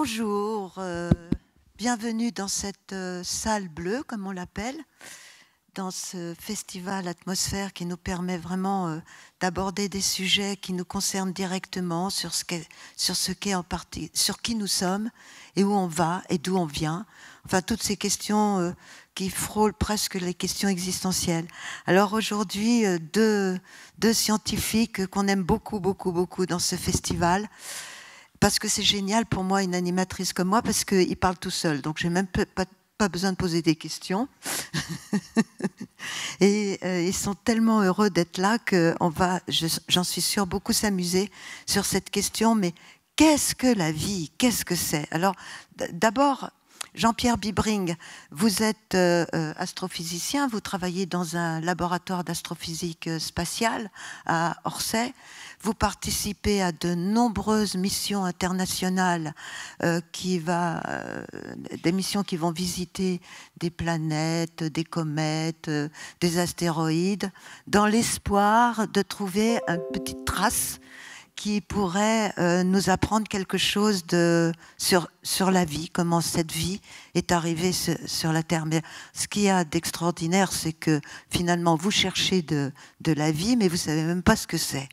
Bonjour, bienvenue dans cette salle bleue, comme on l'appelle, dans ce festival Atmosphère qui nous permet vraiment d'aborder des sujets qui nous concernent directement sur ce qu'est en partie, sur qui nous sommes et où on va et d'où on vient. Enfin, toutes ces questions qui frôlent presque les questions existentielles. Alors aujourd'hui, deux scientifiques qu'on aime beaucoup dans ce festival. Parce que c'est génial pour moi, une animatrice comme moi, parce qu'ils parlent tout seuls. Donc, j'ai même pas besoin de poser des questions. Et ils sont tellement heureux d'être là qu'on va, j'en suis sûre, beaucoup s'amuser sur cette question. Mais qu'est-ce que la vie? Qu'est-ce que c'est? Alors, d'abord, Jean-Pierre Bibring, vous êtes astrophysicien, vous travaillez dans un laboratoire d'astrophysique spatiale à Orsay. Vous participez à de nombreuses missions internationales, des missions qui vont visiter des planètes, des comètes, des astéroïdes, dans l'espoir de trouver une petite trace qui pourrait nous apprendre quelque chose sur la vie, comment cette vie est arrivée sur la Terre. Mais ce qu'il y a d'extraordinaire, c'est que finalement, vous cherchez de la vie, mais vous ne savez même pas ce que c'est.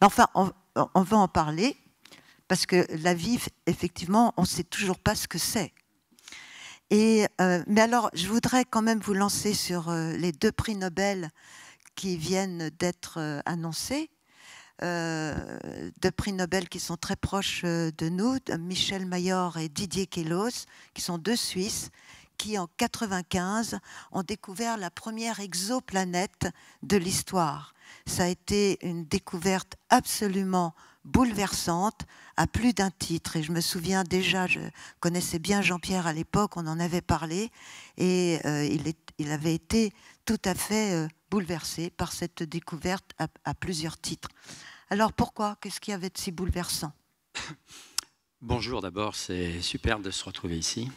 Mais enfin, on va en parler, parce que la vie, effectivement, on ne sait toujours pas ce que c'est. Mais alors, je voudrais quand même vous lancer sur les 2 prix Nobel qui viennent d'être annoncés. 2 prix Nobel qui sont très proches de nous, Michel Mayor et Didier Queloz, qui sont 2 Suisses, qui en 1995 ont découvert la première exoplanète de l'histoire. Ça a été une découverte absolument bouleversante à plus d'un titre. Et je me souviens déjà, je connaissais bien Jean-Pierre à l'époque, on en avait parlé, et il avait été tout à fait bouleversé par cette découverte à plusieurs titres. Alors pourquoi? Qu'est-ce qu'il y avait de si bouleversant? Bonjour d'abord, c'est superbe de se retrouver ici.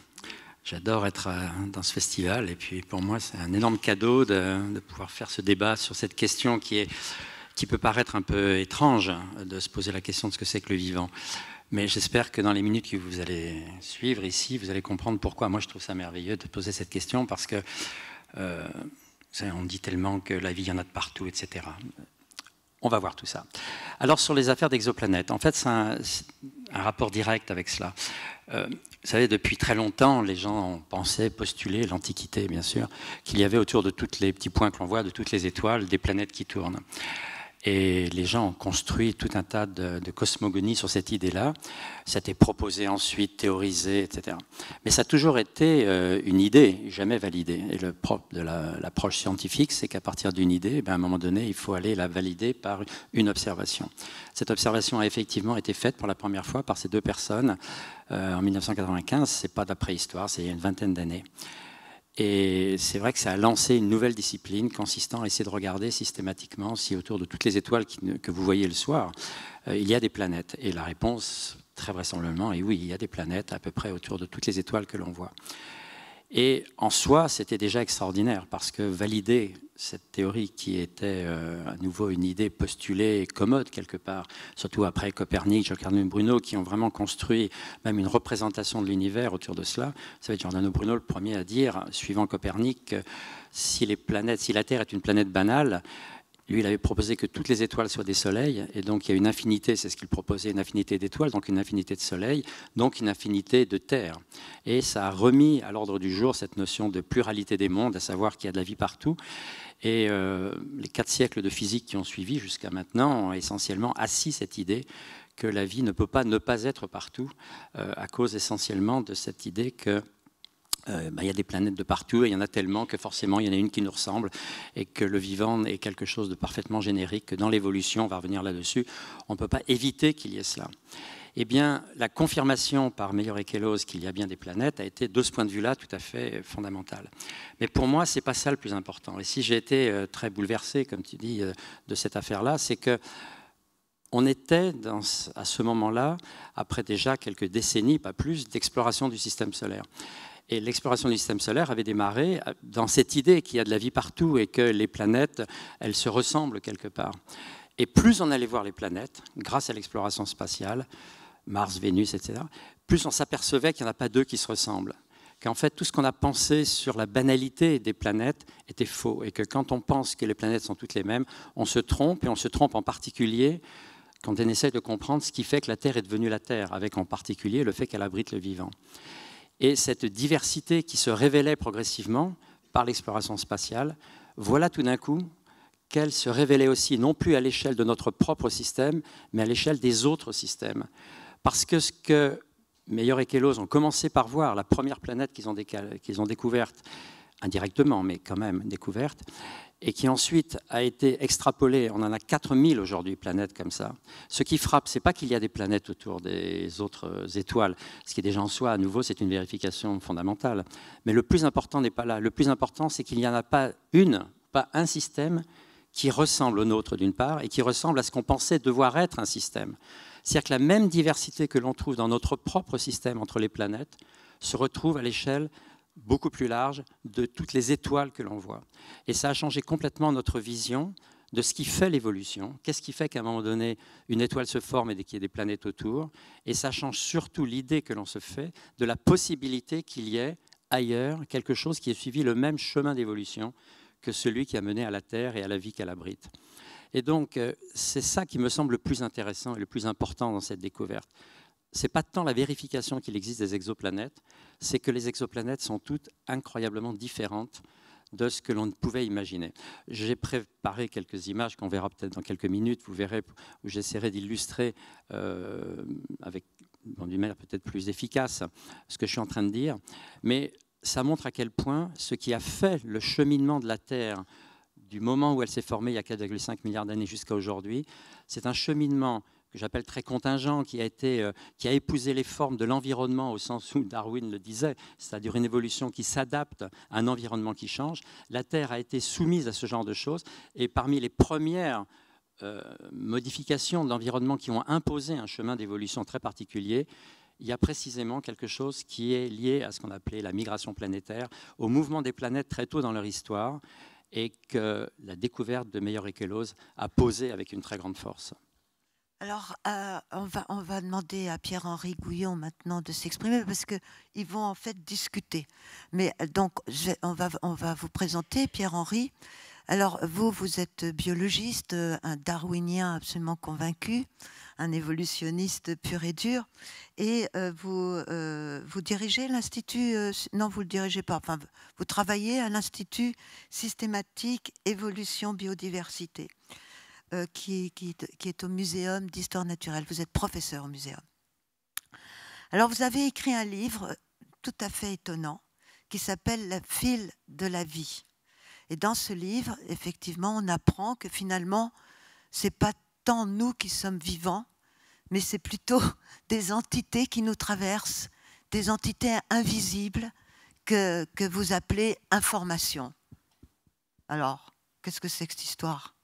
J'adore être dans ce festival et puis pour moi c'est un énorme cadeau de pouvoir faire ce débat sur cette question qui peut paraître un peu étrange, de se poser la question de ce que c'est que le vivant. Mais j'espère que dans les minutes que vous allez suivre ici, vous allez comprendre pourquoi. Moi je trouve ça merveilleux de poser cette question parce que on dit tellement que la vie il y en a de partout, etc. On va voir tout ça. Alors sur les affaires d'exoplanètes, en fait c'est un rapport direct avec cela. Vous savez, depuis très longtemps, les gens pensaient, postulaient, l'Antiquité bien sûr, qu'il y avait autour de tous les petits points que l'on voit, de toutes les étoiles, des planètes qui tournent. Et les gens ont construit tout un tas de cosmogonies sur cette idée-là. Ça a été proposé ensuite, théorisé, etc. Mais ça a toujours été une idée, jamais validée. Et le propre de l'approche scientifique, c'est qu'à partir d'une idée, à un moment donné, il faut aller la valider par une observation. Cette observation a effectivement été faite pour la première fois par ces 2 personnes en 1995. Ce n'est pas de la préhistoire, c'est il y a une vingtaine d'années. Et c'est vrai que ça a lancé une nouvelle discipline consistant à essayer de regarder systématiquement si autour de toutes les étoiles que vous voyez le soir, il y a des planètes. Et la réponse, très vraisemblablement, est oui, il y a des planètes à peu près autour de toutes les étoiles que l'on voit. Et en soi, c'était déjà extraordinaire parce que valider cette théorie qui était à nouveau une idée postulée et commode quelque part, surtout après Copernic, Giordano Bruno, qui ont vraiment construit même une représentation de l'univers autour de cela. Vous savez, Giordano Bruno, le premier à dire, suivant Copernic, si la Terre est une planète banale, lui, il avait proposé que toutes les étoiles soient des soleils, et donc il y a une infinité, c'est ce qu'il proposait, une infinité d'étoiles, donc une infinité de soleils, donc une infinité de terres. Et ça a remis à l'ordre du jour cette notion de pluralité des mondes, à savoir qu'il y a de la vie partout. Et les 4 siècles de physique qui ont suivi jusqu'à maintenant ont essentiellement assis cette idée que la vie ne peut pas ne pas être partout, à cause essentiellement de cette idée que il y a des planètes de partout et il y en a tellement que forcément il y en a une qui nous ressemble et que le vivant est quelque chose de parfaitement générique, que dans l'évolution, on va revenir là-dessus, on ne peut pas éviter qu'il y ait cela. Eh bien, la confirmation par Mayor et Queloz qu'il y a bien des planètes a été, de ce point de vue-là, tout à fait fondamentale. Mais pour moi, ce n'est pas ça le plus important. Et si j'ai été très bouleversé, comme tu dis, de cette affaire-là, c'est que on était à ce moment-là, après déjà quelques décennies, pas plus, d'exploration du système solaire. Et l'exploration du système solaire avait démarré dans cette idée qu'il y a de la vie partout et que les planètes, elles se ressemblent quelque part. Et plus on allait voir les planètes, grâce à l'exploration spatiale, Mars, Vénus, etc., plus on s'apercevait qu'il n'y en a pas deux qui se ressemblent. Qu'en fait, tout ce qu'on a pensé sur la banalité des planètes était faux. Et que quand on pense que les planètes sont toutes les mêmes, on se trompe, et on se trompe en particulier quand on essaie de comprendre ce qui fait que la Terre est devenue la Terre, avec en particulier le fait qu'elle abrite le vivant. Et cette diversité qui se révélait progressivement par l'exploration spatiale, voilà tout d'un coup qu'elle se révélait aussi, non plus à l'échelle de notre propre système, mais à l'échelle des autres systèmes. Parce que ce que Meyer et Kellos ont commencé par voir, la première planète qu'ils ont découverte, indirectement, mais quand même découverte, et qui ensuite a été extrapolée. On en a 4000 aujourd'hui, planètes comme ça. Ce qui frappe, ce n'est pas qu'il y a des planètes autour des autres étoiles, ce qui est déjà en soi, à nouveau, c'est une vérification fondamentale. Mais le plus important n'est pas là. Le plus important, c'est qu'il n'y en a pas un système qui ressemble au nôtre d'une part, et qui ressemble à ce qu'on pensait devoir être un système. C'est-à-dire que la même diversité que l'on trouve dans notre propre système entre les planètes se retrouve à l'échelle beaucoup plus large de toutes les étoiles que l'on voit. Et ça a changé complètement notre vision de ce qui fait l'évolution. Qu'est-ce qui fait qu'à un moment donné, une étoile se forme et qu'il y ait des planètes autour. Et ça change surtout l'idée que l'on se fait de la possibilité qu'il y ait ailleurs quelque chose qui ait suivi le même chemin d'évolution que celui qui a mené à la Terre et à la vie qu'elle abrite. Et donc, c'est ça qui me semble le plus intéressant et le plus important dans cette découverte. Ce n'est pas tant la vérification qu'il existe des exoplanètes, c'est que les exoplanètes sont toutes incroyablement différentes de ce que l'on pouvait imaginer. J'ai préparé quelques images qu'on verra peut-être dans quelques minutes, vous verrez, où j'essaierai d'illustrer avec d'une manière peut-être plus efficace ce que je suis en train de dire. Mais ça montre à quel point ce qui a fait le cheminement de la Terre du moment où elle s'est formée il y a 4,5 milliards d'années jusqu'à aujourd'hui, c'est un cheminement que j'appelle très contingent, qui a épousé les formes de l'environnement au sens où Darwin le disait, c'est-à-dire une évolution qui s'adapte à un environnement qui change. La Terre a été soumise à ce genre de choses, et parmi les premières modifications de l'environnement qui ont imposé un chemin d'évolution très particulier, il y a précisément quelque chose qui est lié à ce qu'on appelait la migration planétaire, au mouvement des planètes très tôt dans leur histoire, et que la découverte de Meyer et Kellos a posé avec une très grande force. Alors, on va demander à Pierre-Henri Gouillon maintenant de s'exprimer parce qu'ils vont en fait discuter. Mais donc, on va vous présenter Pierre-Henri. Alors, vous êtes biologiste, un darwinien absolument convaincu, un évolutionniste pur et dur, et vous dirigez l'Institut, non, vous ne le dirigez pas, enfin, vous travaillez à l'Institut systématique évolution biodiversité, qui est au Muséum d'histoire naturelle. Vous êtes professeur au muséum. Alors, vous avez écrit un livre tout à fait étonnant qui s'appelle « Le fil de la vie ». Et dans ce livre, effectivement, on apprend que finalement, ce n'est pas tant nous qui sommes vivants, mais c'est plutôt des entités qui nous traversent, des entités invisibles que vous appelez information. Alors, qu'est-ce que c'est que cette histoire ?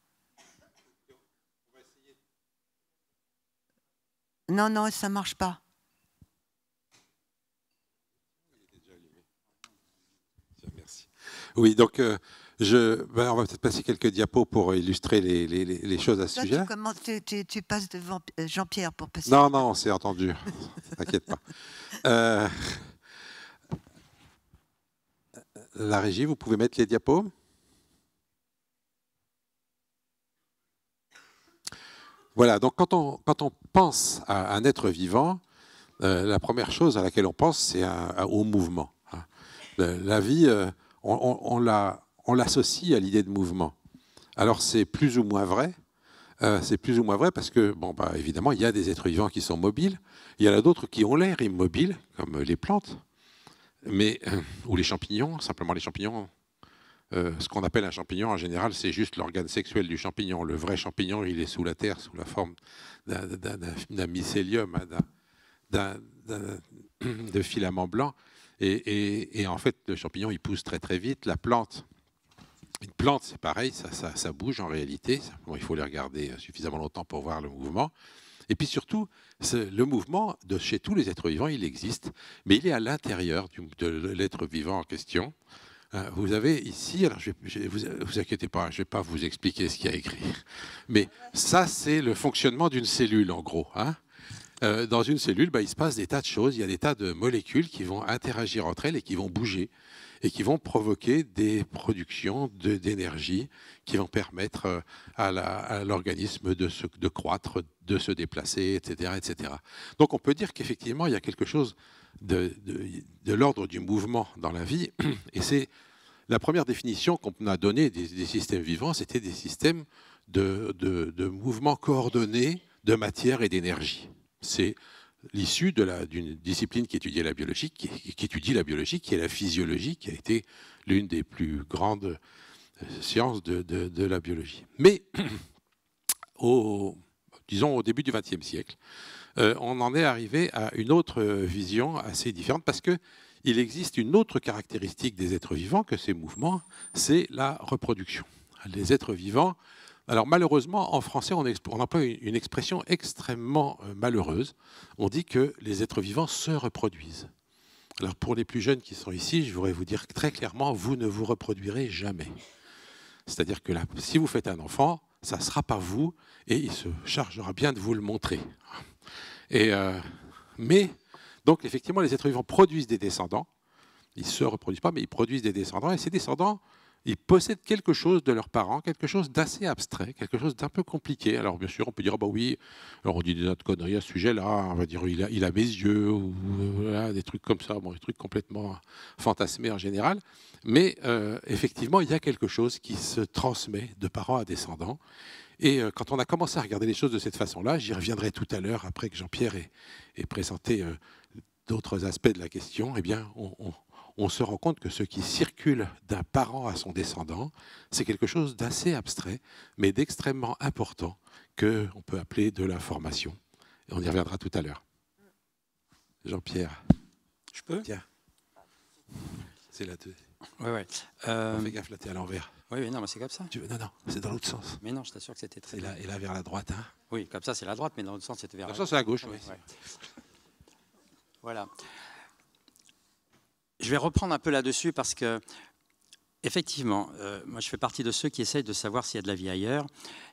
Non, non, ça ne marche pas. Merci. Oui, donc on va peut-être passer quelques diapos pour illustrer les choses à ce sujet. Tu passes devant Jean-Pierre pour passer. Non, non, c'est entendu. T'inquiète pas. La régie, vous pouvez mettre les diapos ? Voilà, donc quand on pense à un être vivant, la première chose à laquelle on pense, c'est au mouvement. La vie, on l'associe à l'idée de mouvement. Alors c'est plus ou moins vrai. C'est plus ou moins vrai parce que, évidemment, il y a des êtres vivants qui sont mobiles. Il y en a d'autres qui ont l'air immobiles, comme les plantes, ou les champignons. Simplement, les champignons, ce qu'on appelle un champignon, en général, c'est juste l'organe sexuel du champignon. Le vrai champignon, il est sous la terre, sous la forme d'un mycélium, de filaments blancs. Et en fait, le champignon, il pousse très très vite. La plante, une plante, c'est pareil, ça bouge en réalité. Bon, il faut les regarder suffisamment longtemps pour voir le mouvement. Et puis surtout, le mouvement, chez tous les êtres vivants, il existe, mais il est à l'intérieur de l'être vivant en question. Vous avez ici, alors vous inquiétez pas, je ne vais pas vous expliquer ce qu'il y a écrit, mais ça, c'est le fonctionnement d'une cellule, en gros. dans une cellule, il se passe des tas de choses. Il y a des tas de molécules qui vont interagir entre elles et qui vont bouger et qui vont provoquer des productions d'énergie qui vont permettre à l'organisme de croître, de se déplacer, etc., etc. Donc on peut dire qu'effectivement, il y a quelque chose de l'ordre du mouvement dans la vie. Et c'est la première définition qu'on a donnée des systèmes vivants, c'était des systèmes de mouvements coordonnés de matière et d'énergie. C'est l'issue d'une discipline qui étudie la biologie, qui est la physiologie, qui a été l'une des plus grandes sciences de la biologie. Mais, disons au début du XXe siècle, on en est arrivé à une autre vision assez différente, parce qu'il existe une autre caractéristique des êtres vivants que ces mouvements, c'est la reproduction. Les êtres vivants... Alors malheureusement, en français, on emploie une expression extrêmement malheureuse. On dit que les êtres vivants se reproduisent. Alors pour les plus jeunes qui sont ici, je voudrais vous dire très clairement, vous ne vous reproduirez jamais. C'est-à-dire que si vous faites un enfant, ça ne sera pas vous, et il se chargera bien de vous le montrer. Mais, donc effectivement, les êtres vivants produisent des descendants. Ils ne se reproduisent pas, mais ils produisent des descendants, et ces descendants, ils possèdent quelque chose de leurs parents, quelque chose d'assez abstrait, quelque chose d'un peu compliqué. Alors bien sûr, on peut dire, bah oui, alors on dit des autres conneries à ce sujet-là, on va dire, il a mes yeux, ou voilà, des trucs comme ça, bon, des trucs complètement fantasmés en général. Mais effectivement, il y a quelque chose qui se transmet de parents à descendants. Et quand on a commencé à regarder les choses de cette façon-là, j'y reviendrai tout à l'heure, après que Jean-Pierre ait présenté d'autres aspects de la question, eh bien, on se rend compte que ce qui circule d'un parent à son descendant, c'est quelque chose d'assez abstrait, mais d'extrêmement important, qu'on peut appeler de l'information. Et on y reviendra tout à l'heure. Jean-Pierre. Je peux ? Tiens. C'est là. Ouais. Fais gaffe, là, t'es à l'envers. Oui, non, mais c'est comme ça. Non, c'est dans l'autre sens. Mais non, je t'assure que c'était très... Et là, vers la droite. Hein. Oui, comme ça, c'est la droite, mais dans l'autre sens, c'était vers la gauche. Dans l'autre sens, c'est à gauche. Oui. Ouais. Voilà. Je vais reprendre un peu là-dessus parce que, effectivement, moi je fais partie de ceux qui essayent de savoir s'il y a de la vie ailleurs.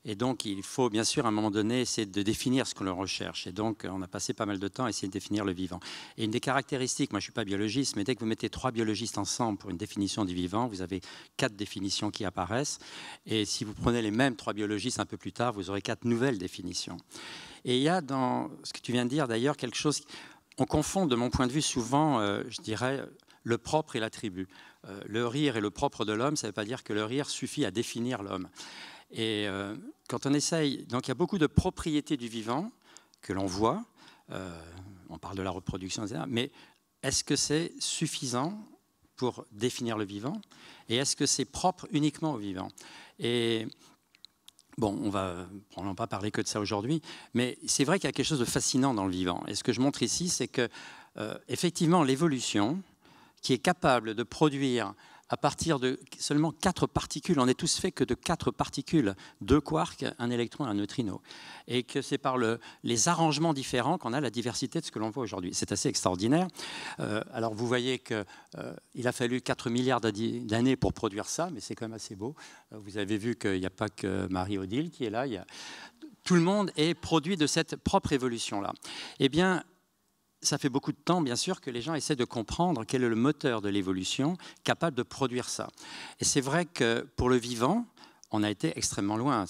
Et donc il faut bien sûr à un moment donné essayer de définir ce que l'on recherche. Et donc on a passé pas mal de temps à essayer de définir le vivant. Et une des caractéristiques, moi je ne suis pas biologiste, mais dès que vous mettez 3 biologistes ensemble pour une définition du vivant, vous avez 4 définitions qui apparaissent. Et si vous prenez les mêmes 3 biologistes un peu plus tard, vous aurez 4 nouvelles définitions. Et il y a dans ce que tu viens de dire d'ailleurs quelque chose... On confond de mon point de vue souvent, je dirais... le propre et l'attribut. Le rire est le propre de l'homme, ça ne veut pas dire que le rire suffit à définir l'homme. Et quand on essaye, donc il y a beaucoup de propriétés du vivant que l'on voit, on parle de la reproduction, etc., mais est-ce que c'est suffisant pour définir le vivant? Et est-ce que c'est propre uniquement au vivant? Et bon, on va probablement pas parler que de ça aujourd'hui, mais c'est vrai qu'il y a quelque chose de fascinant dans le vivant. Et ce que je montre ici, c'est que effectivement, l'évolution, qui est capable de produire à partir de seulement 4 particules, on n'est tous faits que de 4 particules, 2 quarks, un électron et un neutrino, et que c'est par les arrangements différents qu'on a la diversité de ce que l'on voit aujourd'hui. C'est assez extraordinaire. Alors vous voyez qu'il a fallu 4 milliards d'années pour produire ça, mais c'est quand même assez beau. Vous avez vu qu'il n'y a pas que Marie-Odile qui est là, tout le monde est produit de cette propre évolution-là. Eh bien, ça fait beaucoup de temps, bien sûr, que les gens essaient de comprendre quel est le moteur de l'évolution capable de produire ça. Et c'est vrai que pour le vivant, on a été extrêmement loin.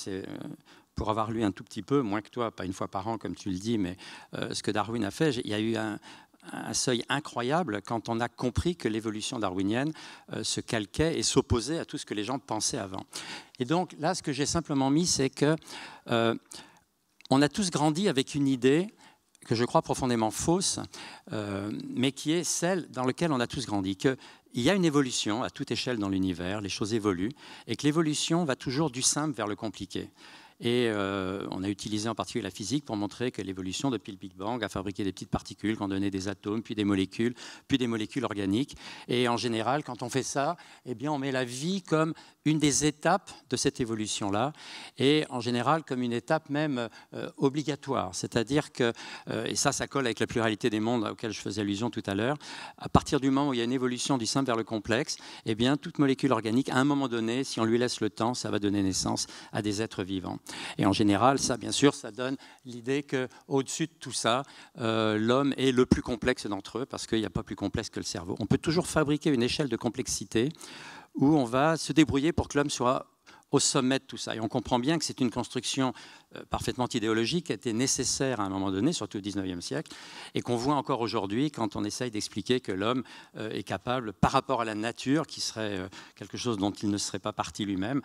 Pour avoir lu un tout petit peu, moins que toi, pas une fois par an, comme tu le dis, mais ce que Darwin a fait, il y a eu un seuil incroyable quand on a compris que l'évolution darwinienne se calquait et s'opposait à tout ce que les gens pensaient avant. Et donc là, ce que j'ai simplement mis, c'est que on a tous grandi avec une idée que je crois profondément fausse, mais qui est celle dans laquelle on a tous grandi, qu'il y a une évolution à toute échelle dans l'univers, les choses évoluent, et que l'évolution va toujours du simple vers le compliqué. Et on a utilisé en particulier la physique pour montrer que l'évolution, depuis le Big Bang, a fabriqué des petites particules qui ont donné des atomes, puis des molécules organiques. Et en général, quand on fait ça, eh bien, on met la vie comme une des étapes de cette évolution-là, et en général comme une étape même obligatoire. C'est-à-dire que, et ça colle avec la pluralité des mondes auxquels je faisais allusion tout à l'heure, à partir du moment où il y a une évolution du simple vers le complexe, eh bien, toute molécule organique, à un moment donné, si on lui laisse le temps, ça va donner naissance à des êtres vivants. Et en général, ça, bien sûr, ça donne l'idée qu'au-dessus de tout ça, l'homme est le plus complexe d'entre eux, parce qu'il n'y a pas plus complexe que le cerveau. On peut toujours fabriquer une échelle de complexité où on va se débrouiller pour que l'homme soit au sommet de tout ça. Et on comprend bien que c'est une construction parfaitement idéologique qui était nécessaire à un moment donné, surtout au XIXe siècle, et qu'on voit encore aujourd'hui quand on essaye d'expliquer que l'homme est capable, par rapport à la nature, qui serait quelque chose dont il ne serait pas parti lui-même,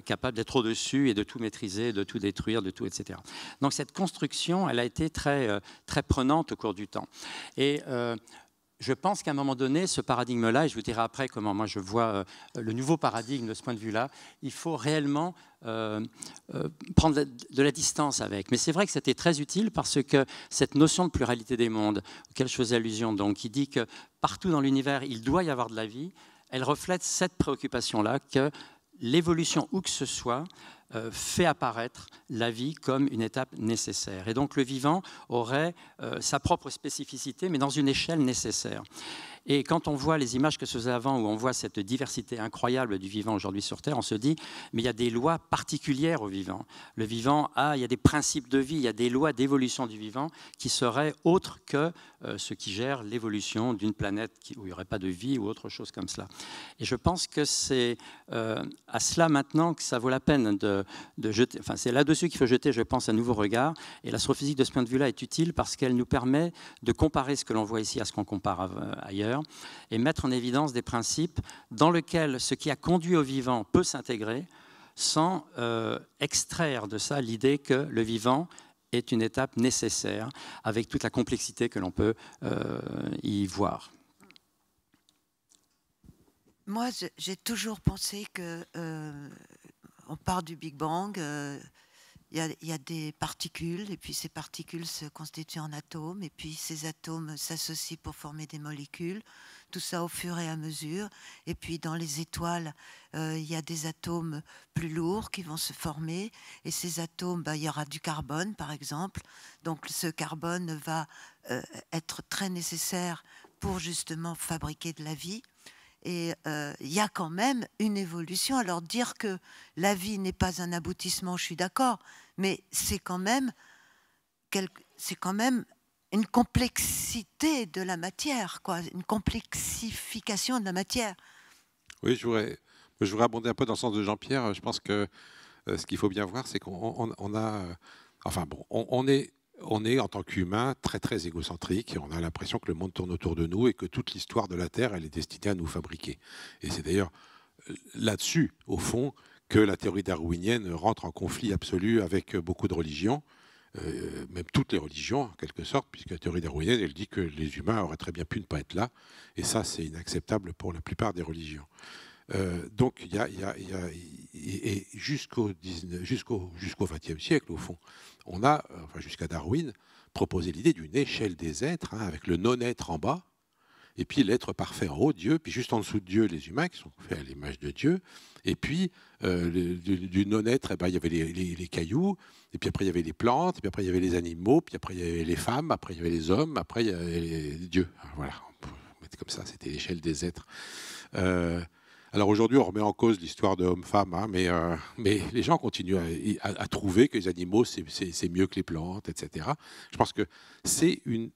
capable d'être au-dessus et de tout maîtriser, de tout détruire, de tout, etc. Donc cette construction, elle a été très, très prenante au cours du temps. Et je pense qu'à un moment donné, ce paradigme-là, et je vous dirai après comment moi je vois le nouveau paradigme de ce point de vue-là, il faut réellement prendre de la distance avec. Mais c'est vrai que c'était très utile parce que cette notion de pluralité des mondes, auquel je faisais allusion, donc, qui dit que partout dans l'univers, il doit y avoir de la vie, elle reflète cette préoccupation-là que l'évolution, où que ce soit, fait apparaître la vie comme une étape nécessaire. Et donc le vivant aurait sa propre spécificité, mais dans une échelle nécessaire. Et quand on voit les images que je faisais avant, où on voit cette diversité incroyable du vivant aujourd'hui sur Terre, on se dit, mais il y a des lois particulières au vivant. Le vivant il y a des principes de vie, il y a des lois d'évolution du vivant qui seraient autres que ce qui gère l'évolution d'une planète où il n'y aurait pas de vie ou autre chose comme cela. Et je pense que c'est à cela maintenant que ça vaut la peine de jeter, enfin c'est là-dessus qu'il faut jeter, je pense, un nouveau regard. Et l'astrophysique de ce point de vue-là est utile parce qu'elle nous permet de comparer ce que l'on voit ici à ce qu'on compare ailleurs, et mettre en évidence des principes dans lesquels ce qui a conduit au vivant peut s'intégrer sans extraire de ça l'idée que le vivant est une étape nécessaire avec toute la complexité que l'on peut y voir. Moi, j'ai toujours pensé que on part du Big Bang, il y a des particules, et puis ces particules se constituent en atomes, et puis ces atomes s'associent pour former des molécules, tout ça au fur et à mesure. Et puis dans les étoiles, il y a des atomes plus lourds qui vont se former, et ces atomes, il y aura du carbone par exemple, donc ce carbone va être très nécessaire pour justement fabriquer de la vie. Et il y a quand même une évolution. Alors dire que la vie n'est pas un aboutissement, je suis d'accord, mais c'est quand même une complexité de la matière, quoi, une complexification de la matière. Oui, je voudrais abonder un peu dans le sens de Jean-Pierre. Je pense que ce qu'il faut bien voir, c'est qu'on a... enfin bon, on est en tant qu'humain très très égocentrique et on a l'impression que le monde tourne autour de nous et que toute l'histoire de la Terre elle est destinée à nous fabriquer. Et c'est d'ailleurs là-dessus, au fond, que la théorie darwinienne rentre en conflit absolu avec beaucoup de religions, même toutes les religions en quelque sorte, puisque la théorie darwinienne elle dit que les humains auraient très bien pu ne pas être là, et ça c'est inacceptable pour la plupart des religions. Donc il y a jusqu'au XXe siècle, au fond, on a, enfin jusqu'à Darwin, proposé l'idée d'une échelle des êtres, avec le non-être en bas, et puis l'être parfait en haut, Dieu, puis juste en dessous de Dieu, les humains, qui sont faits à l'image de Dieu, et puis du non-être, il y avait les cailloux, et puis après il y avait les plantes, et puis après il y avait les animaux, puis après il y avait les femmes, après il y avait les hommes, après il y avait Dieu. Voilà, on peut mettre comme ça, c'était l'échelle des êtres. Alors aujourd'hui, on remet en cause l'histoire de homme-femme, mais les gens continuent à trouver que les animaux, c'est mieux que les plantes, etc. Je pense que c'est une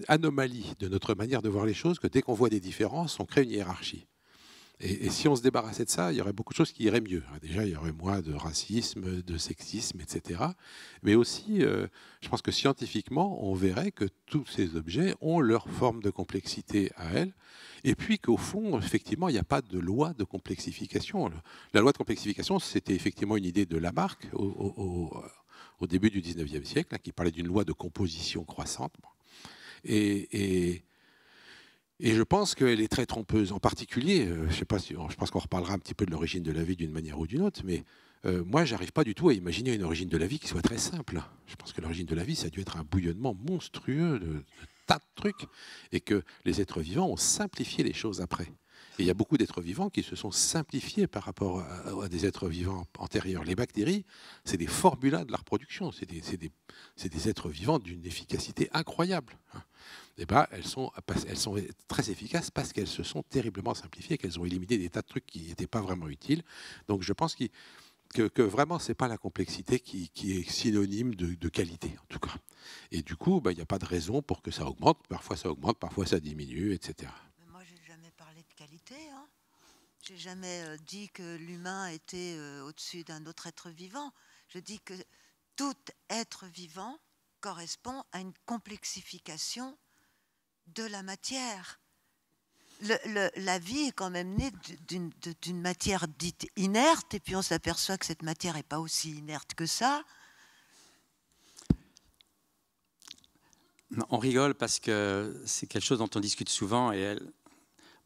anomalie de notre manière de voir les choses, que dès qu'on voit des différences, on crée une hiérarchie. Et si on se débarrassait de ça, il y aurait beaucoup de choses qui iraient mieux. Déjà, il y aurait moins de racisme, de sexisme, etc. Mais aussi, je pense que scientifiquement, on verrait que tous ces objets ont leur forme de complexité à elles. Et puis qu'au fond, effectivement, il n'y a pas de loi de complexification. La loi de complexification, c'était effectivement une idée de Lamarck au début du XIXe siècle, qui parlait d'une loi de composition croissante. Et je pense qu'elle est très trompeuse. En particulier, je pense qu'on reparlera un petit peu de l'origine de la vie d'une manière ou d'une autre, mais moi, j'arrive pas du tout à imaginer une origine de la vie qui soit très simple. Je pense que l'origine de la vie, ça a dû être un bouillonnement monstrueux de tas de trucs, et que les êtres vivants ont simplifié les choses après. Et il y a beaucoup d'êtres vivants qui se sont simplifiés par rapport à des êtres vivants antérieurs. Les bactéries, c'est des formulas de la reproduction, c'est des êtres vivants d'une efficacité incroyable. Et elles sont très efficaces parce qu'elles se sont terriblement simplifiées, qu'elles ont éliminé des tas de trucs qui n'étaient pas vraiment utiles. Donc je pense que vraiment, ce n'est pas la complexité qui est synonyme de qualité, en tout cas. Et du coup, il n'y a pas de raison pour que ça augmente. Parfois, ça augmente, parfois, ça diminue, etc. Mais moi, je n'ai jamais parlé de qualité. Hein. Je n'ai jamais dit que l'humain était au-dessus d'un autre être vivant. Je dis que tout être vivant correspond à une complexification de la matière. La vie est quand même née d'une matière dite inerte, et puis on s'aperçoit que cette matière n'est pas aussi inerte que ça. On rigole parce que c'est quelque chose dont on discute souvent, et elle,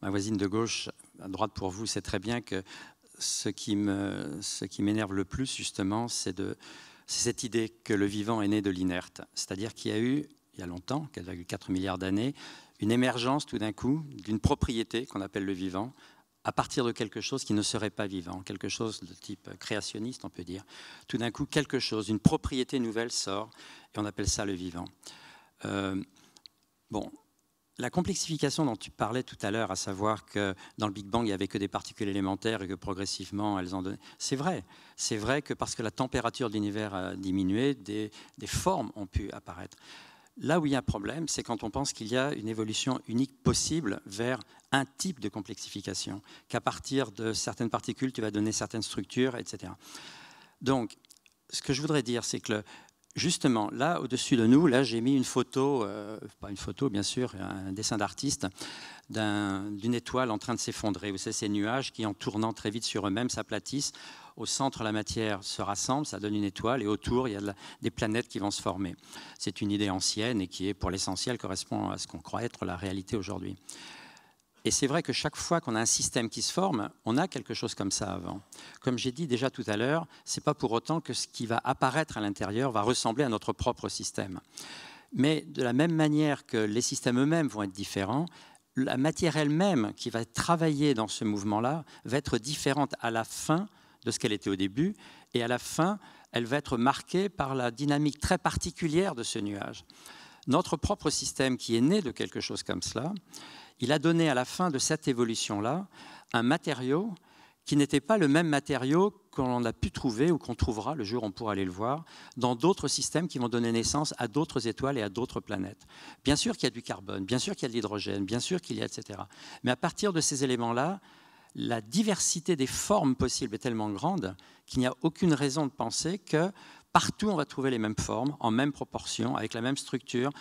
ma voisine de gauche, à droite pour vous, sait très bien que ce qui m'énerve le plus, justement, c'est cette idée que le vivant est né de l'inerte. C'est-à-dire qu'il y a eu, il y a longtemps, 4,4 milliards d'années, une émergence tout d'un coup d'une propriété qu'on appelle le vivant, à partir de quelque chose qui ne serait pas vivant, quelque chose de type créationniste, on peut dire. Tout d'un coup, quelque chose, une propriété nouvelle sort, et on appelle ça le vivant. Bon, la complexification dont tu parlais tout à l'heure, à savoir que dans le Big Bang, il n'y avait que des particules élémentaires et que progressivement, elles en donnaient... C'est vrai. C'est vrai que parce que la température de l'univers a diminué, des formes ont pu apparaître. Là où il y a un problème, c'est quand on pense qu'il y a une évolution unique possible vers un type de complexification, qu'à partir de certaines particules, tu vas donner certaines structures, etc. Donc, ce que je voudrais dire, c'est que justement, là, au-dessus de nous, là, j'ai mis une photo, pas une photo, bien sûr, un dessin d'artiste d'une étoile en train de s'effondrer. Vous savez, ces nuages qui, en tournant très vite sur eux-mêmes, s'aplatissent. Au centre, la matière se rassemble, ça donne une étoile, et autour, il y a des planètes qui vont se former. C'est une idée ancienne et qui, pour l'essentiel, correspond à ce qu'on croit être la réalité aujourd'hui. Et c'est vrai que chaque fois qu'on a un système qui se forme, on a quelque chose comme ça avant. Comme j'ai dit déjà tout à l'heure, ce n'est pas pour autant que ce qui va apparaître à l'intérieur va ressembler à notre propre système. Mais de la même manière que les systèmes eux-mêmes vont être différents, la matière elle-même qui va travailler dans ce mouvement-là va être différente à la fin de ce qu'elle était au début, et à la fin, elle va être marquée par la dynamique très particulière de ce nuage. Notre propre système, qui est né de quelque chose comme cela, il a donné à la fin de cette évolution-là un matériau qui n'était pas le même matériau qu'on a pu trouver ou qu'on trouvera, le jour où on pourra aller le voir, dans d'autres systèmes qui vont donner naissance à d'autres étoiles et à d'autres planètes. Bien sûr qu'il y a du carbone, bien sûr qu'il y a de l'hydrogène, bien sûr qu'il y a, etc. Mais à partir de ces éléments-là, la diversité des formes possibles est tellement grande qu'il n'y a aucune raison de penser que partout on va trouver les mêmes formes, en même proportion, avec la même structure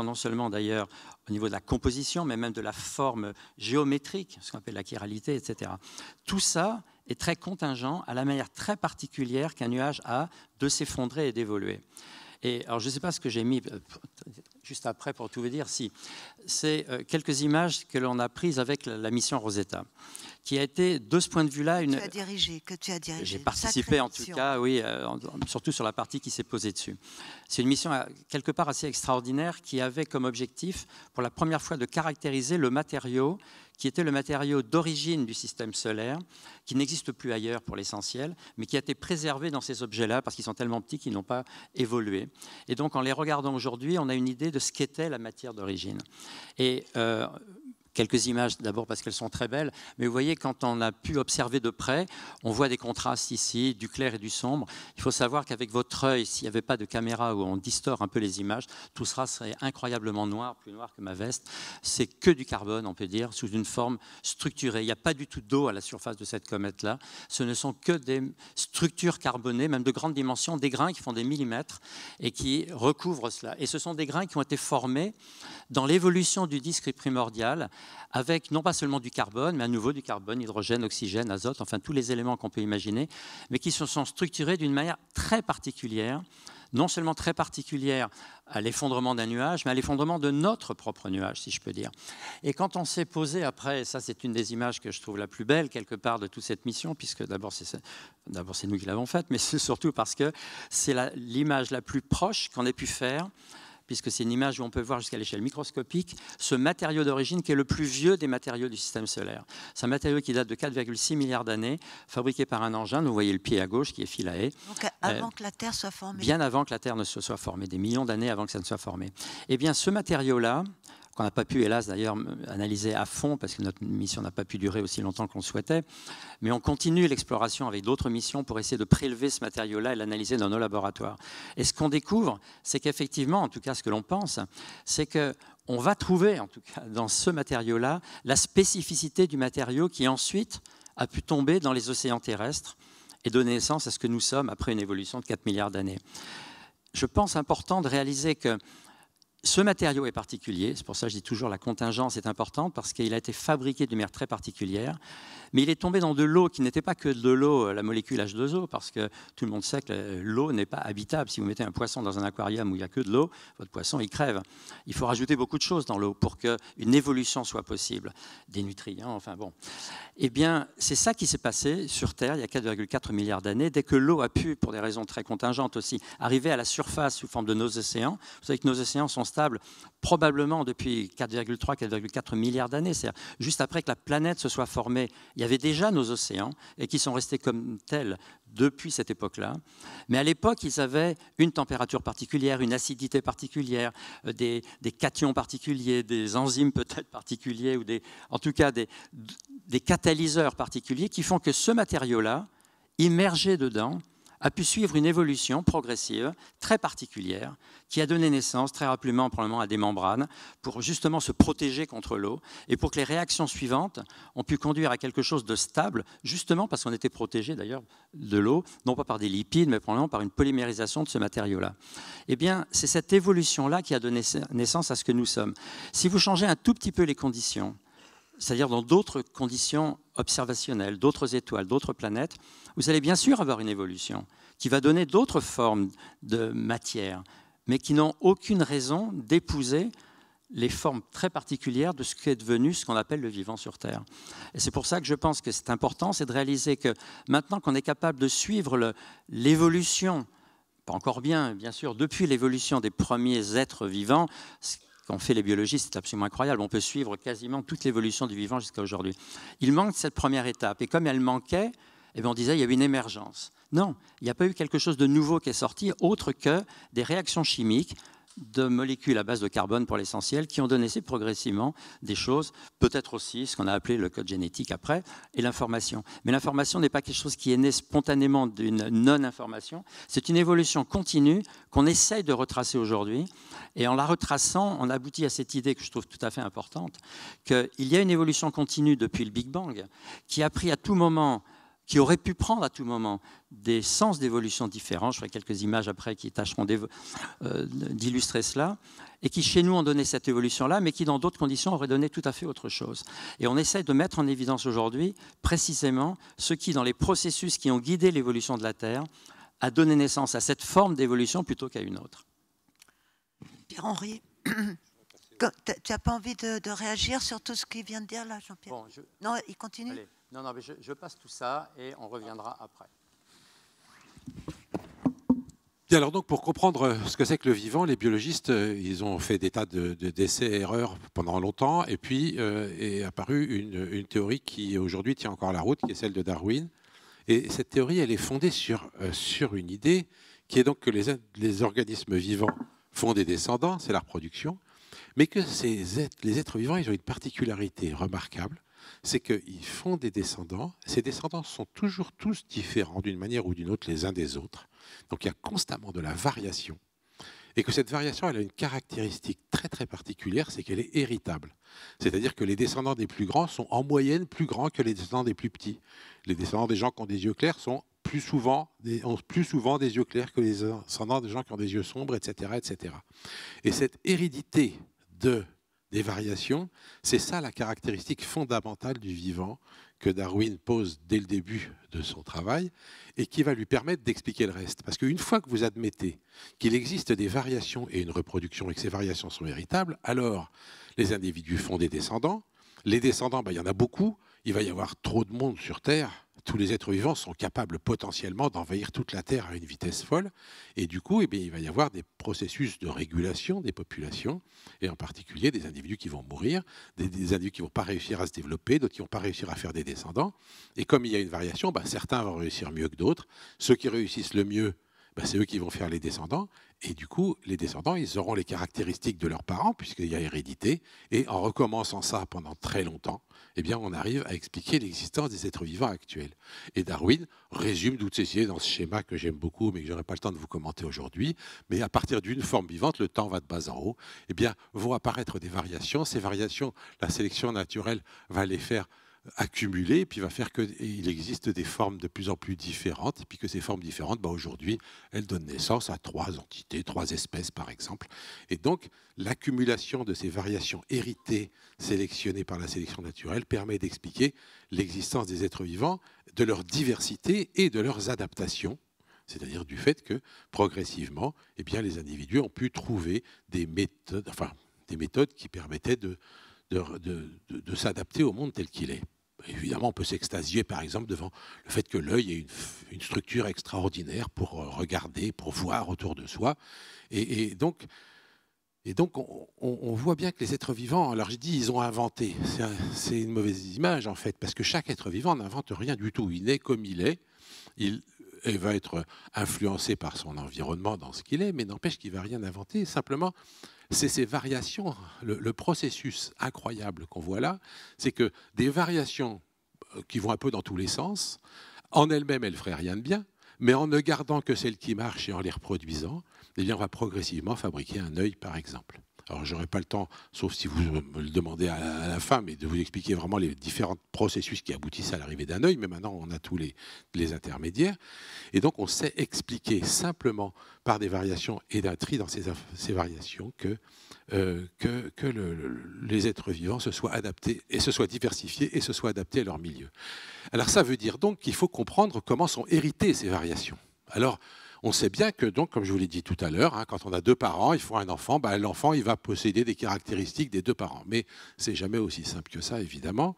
non seulement d'ailleurs au niveau de la composition, mais même de la forme géométrique, ce qu'on appelle la chiralité, etc. Tout ça est très contingent à la manière très particulière qu'un nuage a de s'effondrer et d'évoluer. Et alors, je ne sais pas ce que j'ai mis juste après pour tout vous dire. Si, c'est quelques images que l'on a prises avec la mission Rosetta, qui a été, de ce point de vue-là, une... Que tu as dirigé. J'ai participé en tout cas, oui, surtout sur la partie qui s'est posée dessus. C'est une mission quelque part assez extraordinaire qui avait comme objectif, pour la première fois, de caractériser le matériau qui était le matériau d'origine du système solaire, qui n'existe plus ailleurs pour l'essentiel, mais qui a été préservé dans ces objets-là parce qu'ils sont tellement petits qu'ils n'ont pas évolué. Et donc, en les regardant aujourd'hui, on a une idée de ce qu'était la matière d'origine. Et quelques images d'abord parce qu'elles sont très belles, mais vous voyez, quand on a pu observer de près, on voit des contrastes ici, du clair et du sombre. Il faut savoir qu'avec votre œil, s'il n'y avait pas de caméra où on distord un peu les images, tout sera serait incroyablement noir, plus noir que ma veste. C'est que du carbone, on peut dire, sous une forme structurée. Il n'y a pas du tout d'eau à la surface de cette comète-là. Ce ne sont que des structures carbonées, même de grande dimension, des grains qui font des millimètres et qui recouvrent cela. Et ce sont des grains qui ont été formés dans l'évolution du disque primordial, avec non pas seulement du carbone, mais à nouveau du carbone, hydrogène, oxygène, azote, enfin tous les éléments qu'on peut imaginer, mais qui se sont structurés d'une manière très particulière, non seulement très particulière à l'effondrement d'un nuage, mais à l'effondrement de notre propre nuage, si je peux dire. Et quand on s'est posé après, ça c'est une des images que je trouve la plus belle quelque part de toute cette mission, puisque d'abord c'est nous qui l'avons faite, mais c'est surtout parce que c'est l'image la plus proche qu'on ait pu faire, puisque c'est une image où on peut voir jusqu'à l'échelle microscopique ce matériau d'origine qui est le plus vieux des matériaux du système solaire. C'est un matériau qui date de 4,6 milliards d'années, fabriqué par un engin, vous voyez le pied à gauche qui est Philae. Donc avant que la Terre soit formée. Bien avant que la Terre ne se soit formée, des millions d'années avant que ça ne soit formé. Eh bien ce matériau-là, qu'on n'a pas pu, hélas d'ailleurs, analyser à fond, parce que notre mission n'a pas pu durer aussi longtemps qu'on le souhaitait. Mais on continue l'exploration avec d'autres missions pour essayer de prélever ce matériau-là et l'analyser dans nos laboratoires. Et ce qu'on découvre, c'est qu'effectivement, en tout cas ce que l'on pense, c'est qu'on va trouver, en tout cas dans ce matériau-là, la spécificité du matériau qui ensuite a pu tomber dans les océans terrestres et donner naissance à ce que nous sommes après une évolution de 4 milliards d'années. Je pense important de réaliser que ce matériau est particulier, c'est pour ça que je dis toujours la contingence est importante, parce qu'il a été fabriqué d'une manière très particulière, mais il est tombé dans de l'eau qui n'était pas que de l'eau, la molécule H2O, parce que tout le monde sait que l'eau n'est pas habitable. Si vous mettez un poisson dans un aquarium où il n'y a que de l'eau, votre poisson il crève. Il faut rajouter beaucoup de choses dans l'eau pour qu'une évolution soit possible, des nutriments, enfin bon. Eh bien, c'est ça qui s'est passé sur Terre il y a 4,4 milliards d'années, dès que l'eau a pu, pour des raisons très contingentes aussi, arriver à la surface sous forme de nos océans. Vous savez que nos océans sont stables probablement depuis 4,3, 4,4 milliards d'années. C'est juste après que la planète se soit formée, il y avait déjà nos océans et qui sont restés comme tels depuis cette époque-là. Mais à l'époque, ils avaient une température particulière, une acidité particulière, des cations particuliers, des enzymes peut-être particuliers, ou en tout cas des catalyseurs particuliers qui font que ce matériau-là, immergé dedans, a pu suivre une évolution progressive très particulière qui a donné naissance très rapidement probablement à des membranes pour justement se protéger contre l'eau et pour que les réactions suivantes ont pu conduire à quelque chose de stable, justement parce qu'on était protégé d'ailleurs de l'eau, non pas par des lipides, mais probablement par une polymérisation de ce matériau-là. Eh bien, c'est cette évolution-là qui a donné naissance à ce que nous sommes. Si vous changez un tout petit peu les conditions, c'est-à-dire dans d'autres conditions observationnelles, d'autres étoiles, d'autres planètes, vous allez bien sûr avoir une évolution qui va donner d'autres formes de matière, mais qui n'ont aucune raison d'épouser les formes très particulières de ce qui est devenu ce qu'on appelle le vivant sur Terre. Et c'est pour ça que je pense que c'est important, c'est de réaliser que maintenant qu'on est capable de suivre l'évolution, pas encore bien sûr, depuis l'évolution des premiers êtres vivants, qu'ont fait les biologistes, c'est absolument incroyable. On peut suivre quasiment toute l'évolution du vivant jusqu'à aujourd'hui. Il manque cette première étape. Et comme elle manquait, eh bien on disait qu'il y avait une émergence. Non, il n'y a pas eu quelque chose de nouveau qui est sorti, autre que des réactions chimiques de molécules à base de carbone pour l'essentiel, qui ont donné progressivement des choses, peut-être aussi ce qu'on a appelé le code génétique après, et l'information. Mais l'information n'est pas quelque chose qui est né spontanément d'une non-information, c'est une évolution continue qu'on essaye de retracer aujourd'hui, et en la retraçant, on aboutit à cette idée que je trouve tout à fait importante, qu'il y a une évolution continue depuis le Big Bang, qui a pris à tout moment, qui aurait pu prendre à tout moment des sens d'évolution différents. Je ferai quelques images après qui tâcheront d'illustrer cela, et qui chez nous ont donné cette évolution-là, mais qui dans d'autres conditions auraient donné tout à fait autre chose. Et on essaie de mettre en évidence aujourd'hui précisément ce qui, dans les processus qui ont guidé l'évolution de la Terre, a donné naissance à cette forme d'évolution plutôt qu'à une autre. Pierre-Henri, tu n'as pas envie de réagir sur tout ce qu'il vient de dire là, Jean-Pierre? Bon, non, il continue. Allez. Non, mais je passe tout ça et on reviendra après. Bien, alors donc pour comprendre ce que c'est que le vivant, les biologistes, ils ont fait des tas d'essais-erreurs pendant longtemps, et puis est apparue une théorie qui aujourd'hui tient encore la route, qui est celle de Darwin. Et cette théorie, elle est fondée sur une idée qui est donc que les organismes vivants font des descendants, c'est la reproduction, mais que les êtres vivants, ils ont une particularité remarquable, c'est qu'ils font des descendants. Ces descendants sont toujours tous différents d'une manière ou d'une autre les uns des autres. Donc il y a constamment de la variation. Et que cette variation, elle a une caractéristique très très particulière, c'est qu'elle est héritable. C'est-à-dire que les descendants des plus grands sont en moyenne plus grands que les descendants des plus petits. Les descendants des gens qui ont des yeux clairs ont plus souvent des yeux clairs que les descendants des gens qui ont des yeux sombres, etc. etc. Et cette hérédité des variations, c'est ça la caractéristique fondamentale du vivant que Darwin pose dès le début de son travail et qui va lui permettre d'expliquer le reste. Parce qu'une fois que vous admettez qu'il existe des variations et une reproduction et que ces variations sont héritables, alors les individus font des descendants. Les descendants, il y en a beaucoup. Il va y avoir trop de monde sur Terre. Tous les êtres vivants sont capables potentiellement d'envahir toute la Terre à une vitesse folle. Et du coup, il va y avoir des processus de régulation des populations, et en particulier des individus qui vont mourir, des individus qui ne vont pas réussir à se développer, d'autres qui ne vont pas réussir à faire des descendants. Et comme il y a une variation, certains vont réussir mieux que d'autres. Ceux qui réussissent le mieux ben, c'est eux qui vont faire les descendants. Et du coup, les descendants, ils auront les caractéristiques de leurs parents, puisqu'il y a hérédité. Et en recommençant ça pendant très longtemps, eh bien, on arrive à expliquer l'existence des êtres vivants actuels. Et Darwin résume toutes ces idées dans ce schéma que j'aime beaucoup, mais que je n'aurai pas le temps de vous commenter aujourd'hui. Mais à partir d'une forme vivante, le temps va de bas en haut, eh bien, vont apparaître des variations. Ces variations, la sélection naturelle va les faire accumuler, et puis va faire qu'il existe des formes de plus en plus différentes, et puis que ces formes différentes, bah aujourd'hui, elles donnent naissance à 3 entités, 3 espèces par exemple. Et donc, l'accumulation de ces variations héritées, sélectionnées par la sélection naturelle, permet d'expliquer l'existence des êtres vivants, de leur diversité et de leurs adaptations, c'est-à-dire du fait que, progressivement, eh bien, les individus ont pu trouver des méthodes qui permettaient de s'adapter au monde tel qu'il est. Évidemment, on peut s'extasier, par exemple, devant le fait que l'œil ait une structure extraordinaire pour regarder, pour voir autour de soi. Et donc, on voit bien que les êtres vivants, alors je dis, ils ont inventé. C'est une mauvaise image, en fait, parce que chaque être vivant n'invente rien du tout. Il est comme il est. Il va être influencé par son environnement dans ce qu'il est, mais n'empêche qu'il ne va rien inventer. Simplement, c'est ces variations, le processus incroyable qu'on voit là, c'est que des variations qui vont un peu dans tous les sens, en elles-mêmes, elles ne feraient rien de bien, mais en ne gardant que celles qui marchent et en les reproduisant, eh bien, on va progressivement fabriquer un œil, par exemple. Alors, je n'aurai pas le temps, sauf si vous me le demandez à la fin, mais de vous expliquer vraiment les différents processus qui aboutissent à l'arrivée d'un œil, mais maintenant, on a tous les intermédiaires. Et donc, on sait expliquer simplement par des variations et d'un tri dans ces variations que les êtres vivants se soient adaptés et se soient diversifiés et se soient adaptés à leur milieu. Alors, ça veut dire donc qu'il faut comprendre comment sont héritées ces variations. Alors, on sait bien que, donc, comme je vous l'ai dit tout à l'heure, hein, quand on a 2 parents, ils font un enfant, ben, l'enfant il va posséder des caractéristiques des 2 parents. Mais c'est jamais aussi simple que ça, évidemment.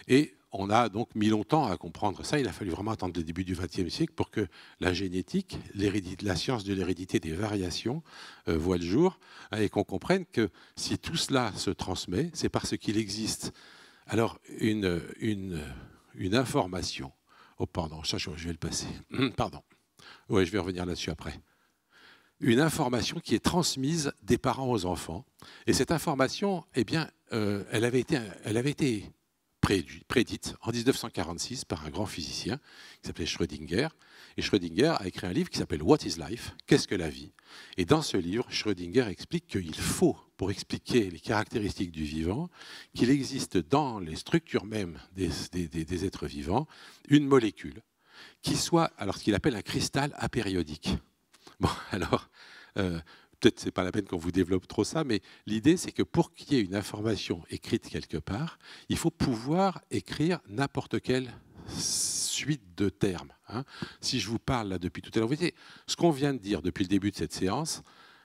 Et on a donc mis longtemps à comprendre ça. Il a fallu vraiment attendre le début du XXe siècle pour que la génétique, la science de l'hérédité des variations voit le jour, hein, et qu'on comprenne que si tout cela se transmet, c'est parce qu'il existe alors une information. Oh, pardon, ça, je vais le passer. Pardon. Oui, je vais revenir là-dessus après. Une information qui est transmise des parents aux enfants. Et cette information, eh bien, elle avait été prédite en 1946 par un grand physicien qui s'appelait Schrödinger. Et Schrödinger a écrit un livre qui s'appelle What is Life? Qu'est-ce que la vie? Et dans ce livre, Schrödinger explique qu'il faut, pour expliquer les caractéristiques du vivant, qu'il existe dans les structures mêmes des êtres vivants une molécule qui soit, alors ce qu'il appelle un cristal apériodique. Bon, alors, peut-être c'est pas la peine qu'on vous développe trop ça, mais l'idée c'est que pour qu'il y ait une information écrite quelque part, il faut pouvoir écrire n'importe quelle suite de termes. Hein. Si je vous parle là depuis tout à l'heure, vous voyez, ce qu'on vient de dire depuis le début de cette séance,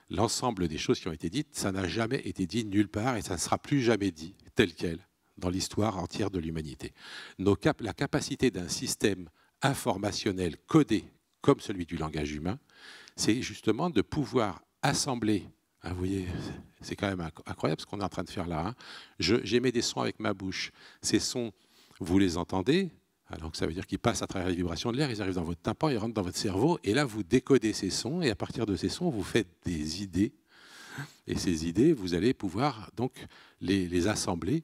l'ensemble des choses qui ont été dites, ça n'a jamais été dit nulle part et ça ne sera plus jamais dit tel quel dans l'histoire entière de l'humanité. La capacité d'un système informationnel codé comme celui du langage humain, c'est justement de pouvoir assembler. Hein, vous voyez, c'est quand même incroyable ce qu'on est en train de faire là. Hein. J'émets des sons avec ma bouche. Ces sons, vous les entendez, alors que ça veut dire qu'ils passent à travers les vibrations de l'air, ils arrivent dans votre tympan, ils rentrent dans votre cerveau, et là vous décodez ces sons, et à partir de ces sons, vous faites des idées. Et ces idées, vous allez pouvoir donc les assembler,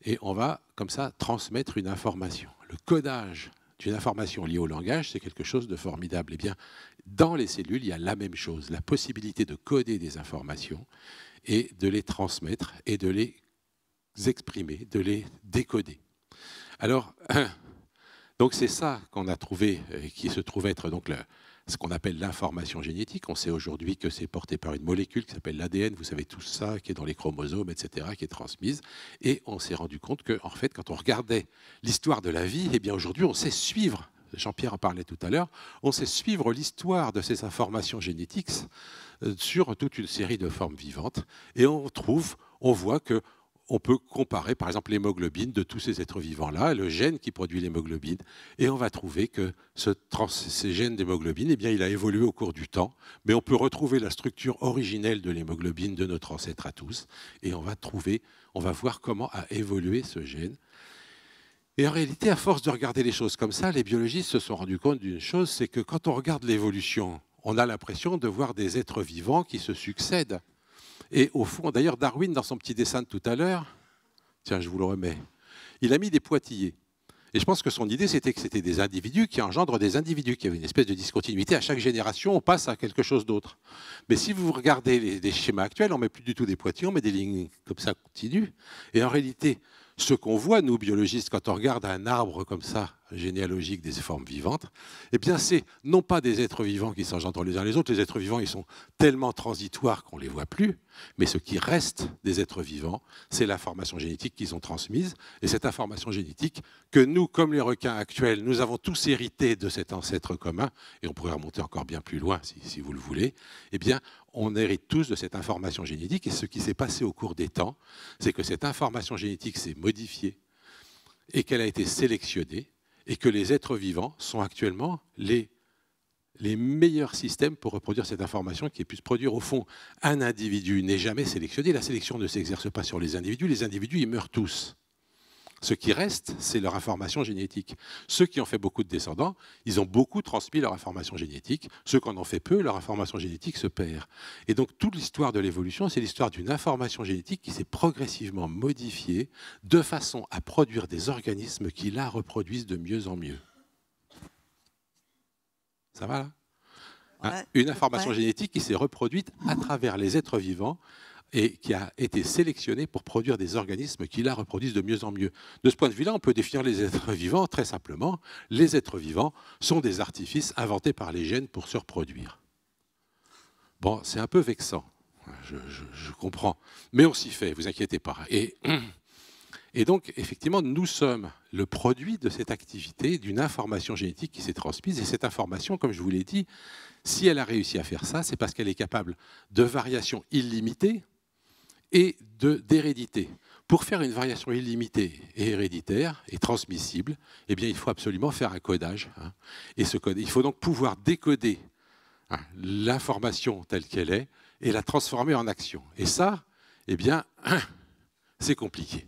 et on va comme ça transmettre une information. Le codage d'une information liée au langage, c'est quelque chose de formidable. Eh bien, dans les cellules, il y a la même chose, la possibilité de coder des informations et de les transmettre et de les exprimer, de les décoder. Alors, donc c'est ça qu'on a trouvé, qui se trouve être donc ce qu'on appelle l'information génétique. On sait aujourd'hui que c'est porté par une molécule qui s'appelle l'ADN, vous savez tout ça, qui est dans les chromosomes, etc., qui est transmise. Et on s'est rendu compte que, en fait, quand on regardait l'histoire de la vie, eh bien aujourd'hui, on sait suivre, Jean-Pierre en parlait tout à l'heure, on sait suivre l'histoire de ces informations génétiques sur toute une série de formes vivantes. Et on voit que on peut comparer, par exemple, l'hémoglobine de tous ces êtres vivants-là, le gène qui produit l'hémoglobine, et on va trouver que ces gènes d'hémoglobine, eh bien, il a évolué au cours du temps, mais on peut retrouver la structure originelle de l'hémoglobine de notre ancêtre à tous, et on va voir comment a évolué ce gène. Et en réalité, à force de regarder les choses comme ça, les biologistes se sont rendus compte d'une chose, c'est que quand on regarde l'évolution, on a l'impression de voir des êtres vivants qui se succèdent. Et au fond, d'ailleurs, Darwin, dans son petit dessin de tout à l'heure, tiens, je vous le remets, il a mis des pointillés. Et je pense que son idée, c'était que c'était des individus qui engendrent des individus, qu'il y avait une espèce de discontinuité. À chaque génération, on passe à quelque chose d'autre. Mais si vous regardez les schémas actuels, on ne met plus du tout des pointillés, on met des lignes comme ça continues. Et en réalité, ce qu'on voit, nous, biologistes, quand on regarde un arbre comme ça, généalogique des formes vivantes, eh bien, c'est non pas des êtres vivants qui s'engendrent les uns les autres. Les êtres vivants, ils sont tellement transitoires qu'on ne les voit plus. Mais ce qui reste des êtres vivants, c'est l'information génétique qu'ils ont transmise. Et cette information génétique que nous, comme les requins actuels, nous avons tous hérité de cet ancêtre commun, et on pourrait remonter encore bien plus loin si vous le voulez, eh bien, on hérite tous de cette information génétique. Et ce qui s'est passé au cours des temps, c'est que cette information génétique s'est modifiée et qu'elle a été sélectionnée, et que les êtres vivants sont actuellement les meilleurs systèmes pour reproduire cette information qui ait pu se produire. Au fond, un individu n'est jamais sélectionné. La sélection ne s'exerce pas sur les individus. Les individus, ils meurent tous. Ce qui reste, c'est leur information génétique. Ceux qui ont fait beaucoup de descendants, ils ont beaucoup transmis leur information génétique. Ceux qui en ont fait peu, leur information génétique se perd. Et donc, toute l'histoire de l'évolution, c'est l'histoire d'une information génétique qui s'est progressivement modifiée de façon à produire des organismes qui la reproduisent de mieux en mieux. Ça va, là, hein? Une information génétique qui s'est reproduite à travers les êtres vivants et qui a été sélectionnée pour produire des organismes qui la reproduisent de mieux en mieux. De ce point de vue-là, on peut définir les êtres vivants très simplement. Les êtres vivants sont des artifices inventés par les gènes pour se reproduire. Bon, c'est un peu vexant, je comprends, mais on s'y fait, vous inquiétez pas. Et donc, effectivement, nous sommes le produit de cette activité, d'une information génétique qui s'est transmise. Et cette information, comme je vous l'ai dit, si elle a réussi à faire ça, c'est parce qu'elle est capable de variations illimitées et d'hérédité. Pour faire une variation illimitée et héréditaire et transmissible, eh bien, il faut absolument faire un codage. Hein. Et ce code, il faut donc pouvoir décoder l'information telle qu'elle est et la transformer en action. Et ça, eh bien, c'est compliqué.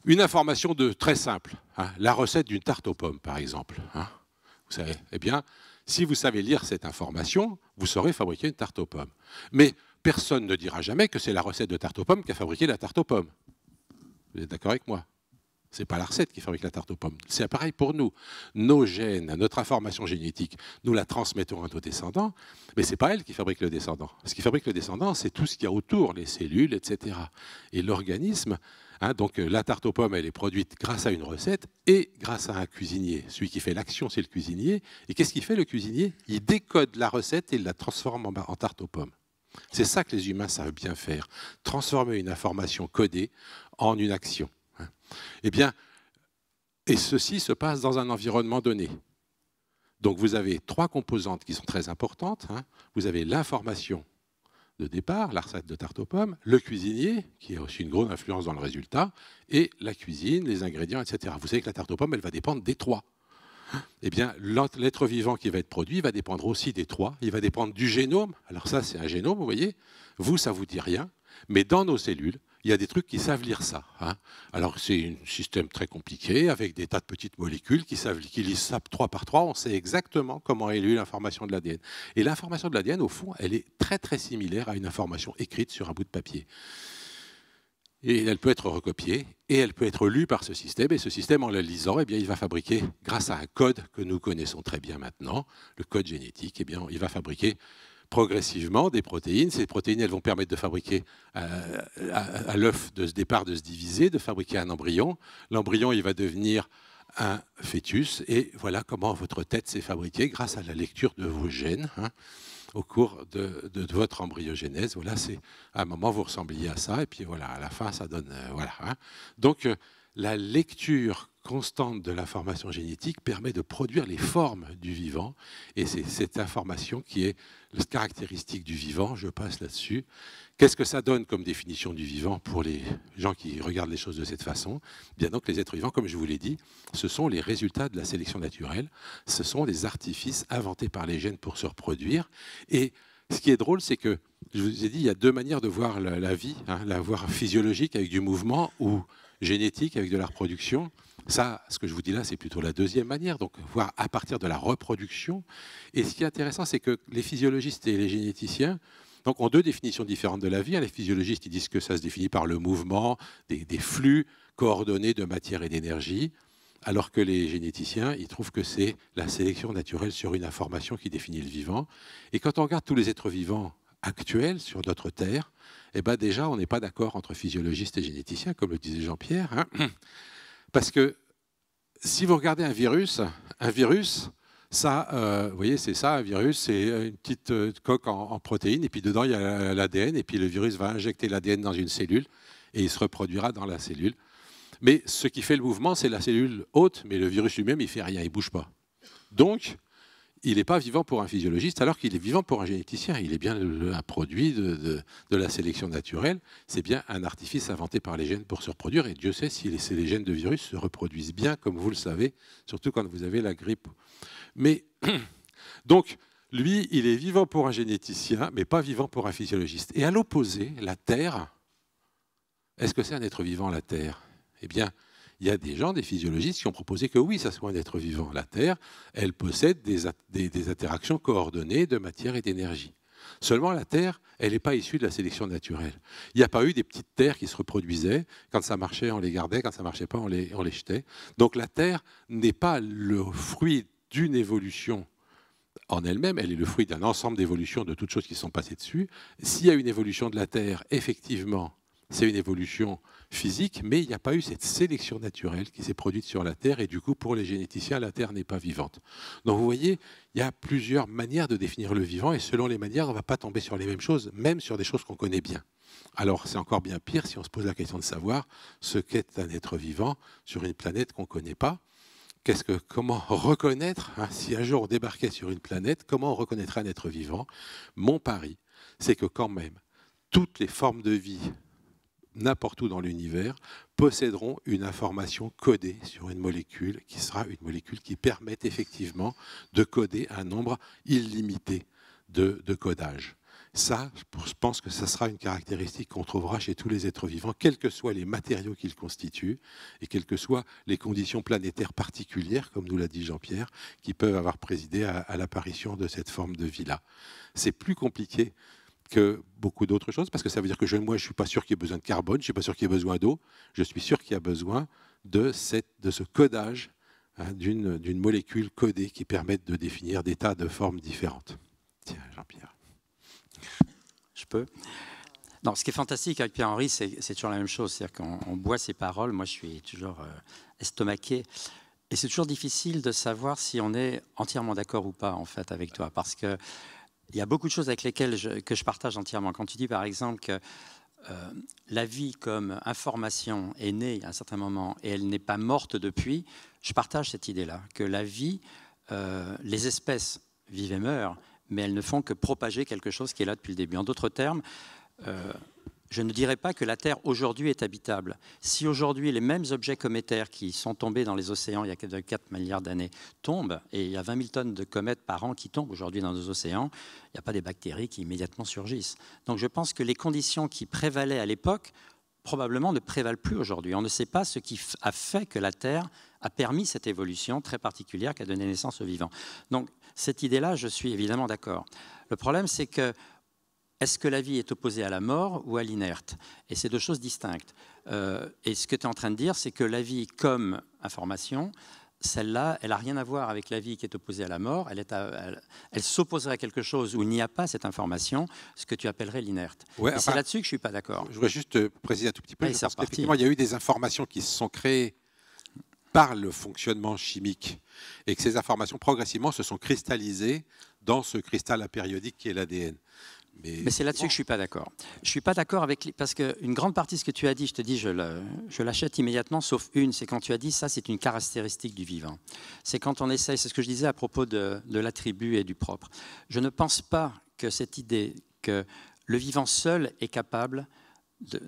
Une information très simple, hein, la recette d'une tarte aux pommes, par exemple. Hein, vous savez, eh bien, si vous savez lire cette information, vous saurez fabriquer une tarte aux pommes. Mais personne ne dira jamais que c'est la recette de tarte aux pommes qui a fabriqué la tarte aux pommes. Vous êtes d'accord avec moi? Ce n'est pas la recette qui fabrique la tarte aux pommes. C'est pareil pour nous. Nos gènes, notre information génétique, nous la transmettons à nos descendants, mais ce n'est pas elle qui fabrique le descendant. Ce qui fabrique le descendant, c'est tout ce qu'il y a autour, les cellules, etc. Et l'organisme, hein, donc la tarte aux pommes, elle est produite grâce à une recette et grâce à un cuisinier. Celui qui fait l'action, c'est le cuisinier. Et qu'est-ce qu'il fait, le cuisinier? Il décode la recette et il la transforme en tarte aux pommes. C'est ça que les humains savent bien faire, transformer une information codée en une action. Eh bien, et ceci se passe dans un environnement donné. Donc vous avez trois composantes qui sont très importantes. Hein. Vous avez l'information de départ, la recette de tarte aux pommes, le cuisinier, qui a aussi une grosse influence dans le résultat, et la cuisine, les ingrédients, etc. Vous savez que la tarte aux pommes, elle va dépendre des trois. Eh bien, l'être vivant qui va être produit va dépendre aussi des trois. Il va dépendre du génome. Alors ça, c'est un génome, vous voyez. Vous, ça ne vous dit rien. Mais dans nos cellules, il y a des trucs qui savent lire ça. Hein. Alors c'est un système très compliqué, avec des tas de petites molécules qui lisent ça 3 par 3. On sait exactement comment est lue l'information de l'ADN. Et l'information de l'ADN, au fond, elle est très très similaire à une information écrite sur un bout de papier. Et elle peut être recopiée, et elle peut être lue par ce système. Et ce système, en la lisant, eh bien, il va fabriquer, grâce à un code que nous connaissons très bien maintenant, le code génétique, eh bien, il va fabriquer progressivement des protéines. Ces protéines, elles vont permettre de fabriquer à l'œuf de ce départ de se diviser, de fabriquer un embryon. L'embryon, il va devenir un fœtus. Et voilà comment votre tête s'est fabriquée grâce à la lecture de vos gènes. Hein. Au cours de votre embryogénèse. Voilà, c'est à un moment, vous ressembliez à ça, et puis voilà, à la fin, ça donne... voilà. Hein. Donc, la lecture constante de l'information génétique permet de produire les formes du vivant, et c'est cette information qui est la caractéristique du vivant. Je passe là-dessus. Qu'est-ce que ça donne comme définition du vivant pour les gens qui regardent les choses de cette façon? Bien donc, les êtres vivants, comme je vous l'ai dit, ce sont les résultats de la sélection naturelle. Ce sont des artifices inventés par les gènes pour se reproduire. Et ce qui est drôle, c'est que, je vous ai dit, il y a deux manières de voir la vie, hein, la voir physiologique avec du mouvement ou génétique avec de la reproduction. Ça, ce que je vous dis là, c'est plutôt la deuxième manière, donc voir à partir de la reproduction. Et ce qui est intéressant, c'est que les physiologistes et les généticiens donc, ont deux définitions différentes de la vie. Les physiologistes ils disent que ça se définit par le mouvement, des flux coordonnés de matière et d'énergie, alors que les généticiens ils trouvent que c'est la sélection naturelle sur une information qui définit le vivant. Et quand on regarde tous les êtres vivants actuels sur notre Terre, eh ben déjà, on n'est pas d'accord entre physiologistes et généticiens, comme le disait Jean-Pierre. Hein. Parce que si vous regardez un virus, ça, vous voyez, c'est ça, un virus, c'est une petite coque en protéines, et puis dedans, il y a l'ADN, et puis le virus va injecter l'ADN dans une cellule, et il se reproduira dans la cellule. Mais ce qui fait le mouvement, c'est la cellule hôte, mais le virus lui-même, il ne fait rien, il ne bouge pas. Donc, il n'est pas vivant pour un physiologiste, alors qu'il est vivant pour un généticien. Il est bien un produit de la sélection naturelle. C'est bien un artifice inventé par les gènes pour se reproduire. Et Dieu sait si les gènes de virus se reproduisent bien, comme vous le savez, surtout quand vous avez la grippe. Mais donc, lui, il est vivant pour un généticien, mais pas vivant pour un physiologiste. Et à l'opposé, la Terre, est-ce que c'est un être vivant, la Terre? Eh bien, il y a des gens, des physiologistes, qui ont proposé que oui, ça soit un être vivant. La Terre, elle possède des interactions coordonnées de matière et d'énergie. Seulement, la Terre, elle n'est pas issue de la sélection naturelle. Il n'y a pas eu des petites terres qui se reproduisaient. Quand ça marchait, on les gardait. Quand ça ne marchait pas, on les jetait. Donc la Terre n'est pas le fruit d'une évolution en elle-même. Elle est le fruit d'un ensemble d'évolutions de toutes choses qui sont passées dessus. S'il y a une évolution de la Terre, effectivement, c'est une évolution physique, mais il n'y a pas eu cette sélection naturelle qui s'est produite sur la Terre, et du coup, pour les généticiens, la Terre n'est pas vivante. Donc vous voyez, il y a plusieurs manières de définir le vivant, et selon les manières, on ne va pas tomber sur les mêmes choses, même sur des choses qu'on connaît bien. Alors c'est encore bien pire si on se pose la question de savoir ce qu'est un être vivant sur une planète qu'on ne connaît pas. Comment reconnaître, si un jour on débarquait sur une planète, comment on reconnaîtrait un être vivant? Mon pari, c'est que quand même, toutes les formes de vie n'importe où dans l'univers, posséderont une information codée sur une molécule qui sera une molécule qui permette effectivement de coder un nombre illimité de codages. Ça, je pense que ça sera une caractéristique qu'on trouvera chez tous les êtres vivants, quels que soient les matériaux qu'ils constituent et quelles que soient les conditions planétaires particulières, comme nous l'a dit Jean-Pierre, qui peuvent avoir présidé à l'apparition de cette forme de vie-là. C'est plus compliqué que beaucoup d'autres choses, parce que ça veut dire que moi, je ne suis pas sûr qu'il y ait besoin de carbone, je ne suis pas sûr qu'il y ait besoin d'eau, je suis sûr qu'il y a besoin de ce codage d'une molécule codée qui permette de définir des tas de formes différentes. Tiens, Jean-Pierre. Je peux. Non, ce qui est fantastique avec Pierre-Henri, c'est toujours la même chose, c'est-à-dire qu'on boit ses paroles, moi je suis toujours estomaqué, et c'est toujours difficile de savoir si on est entièrement d'accord ou pas, en fait, avec toi, parce que il y a beaucoup de choses avec lesquelles que je partage entièrement. Quand tu dis, par exemple, que la vie comme information est née à un certain moment et elle n'est pas morte depuis, je partage cette idée-là, que la vie, les espèces vivent et meurent, mais elles ne font que propager quelque chose qui est là depuis le début. En d'autres termes, je ne dirais pas que la Terre aujourd'hui est habitable. Si aujourd'hui les mêmes objets cométaires qui sont tombés dans les océans il y a 4 milliards d'années tombent, et il y a 20 000 tonnes de comètes par an qui tombent aujourd'hui dans nos océans, il n'y a pas des bactéries qui immédiatement surgissent. Donc je pense que les conditions qui prévalaient à l'époque probablement ne prévalent plus aujourd'hui. On ne sait pas ce qui a fait que la Terre a permis cette évolution très particulière qui a donné naissance aux vivants. Donc cette idée-là, je suis évidemment d'accord. Le problème, c'est que est-ce que la vie est opposée à la mort ou à l'inerte? Et c'est deux choses distinctes. Et ce que tu es en train de dire, c'est que la vie comme information, celle-là, elle n'a rien à voir avec la vie qui est opposée à la mort. Elle s'opposerait à quelque chose où il n'y a pas cette information, ce que tu appellerais l'inerte. Ouais, c'est là-dessus que je ne suis pas d'accord. Je voudrais juste préciser un tout petit peu. Ouais, effectivement, il y a eu des informations qui se sont créées par le fonctionnement chimique et que ces informations progressivement se sont cristallisées dans ce cristal apériodique qui est l'ADN. Mais c'est là-dessus que je ne suis pas d'accord. Je ne suis pas d'accord parce qu'une grande partie de ce que tu as dit, je te dis, je l'achète immédiatement, sauf une, c'est quand tu as dit ça, c'est une caractéristique du vivant. C'est quand on essaye, c'est ce que je disais à propos de l'attribut et du propre. Je ne pense pas que cette idée que le vivant seul est capable,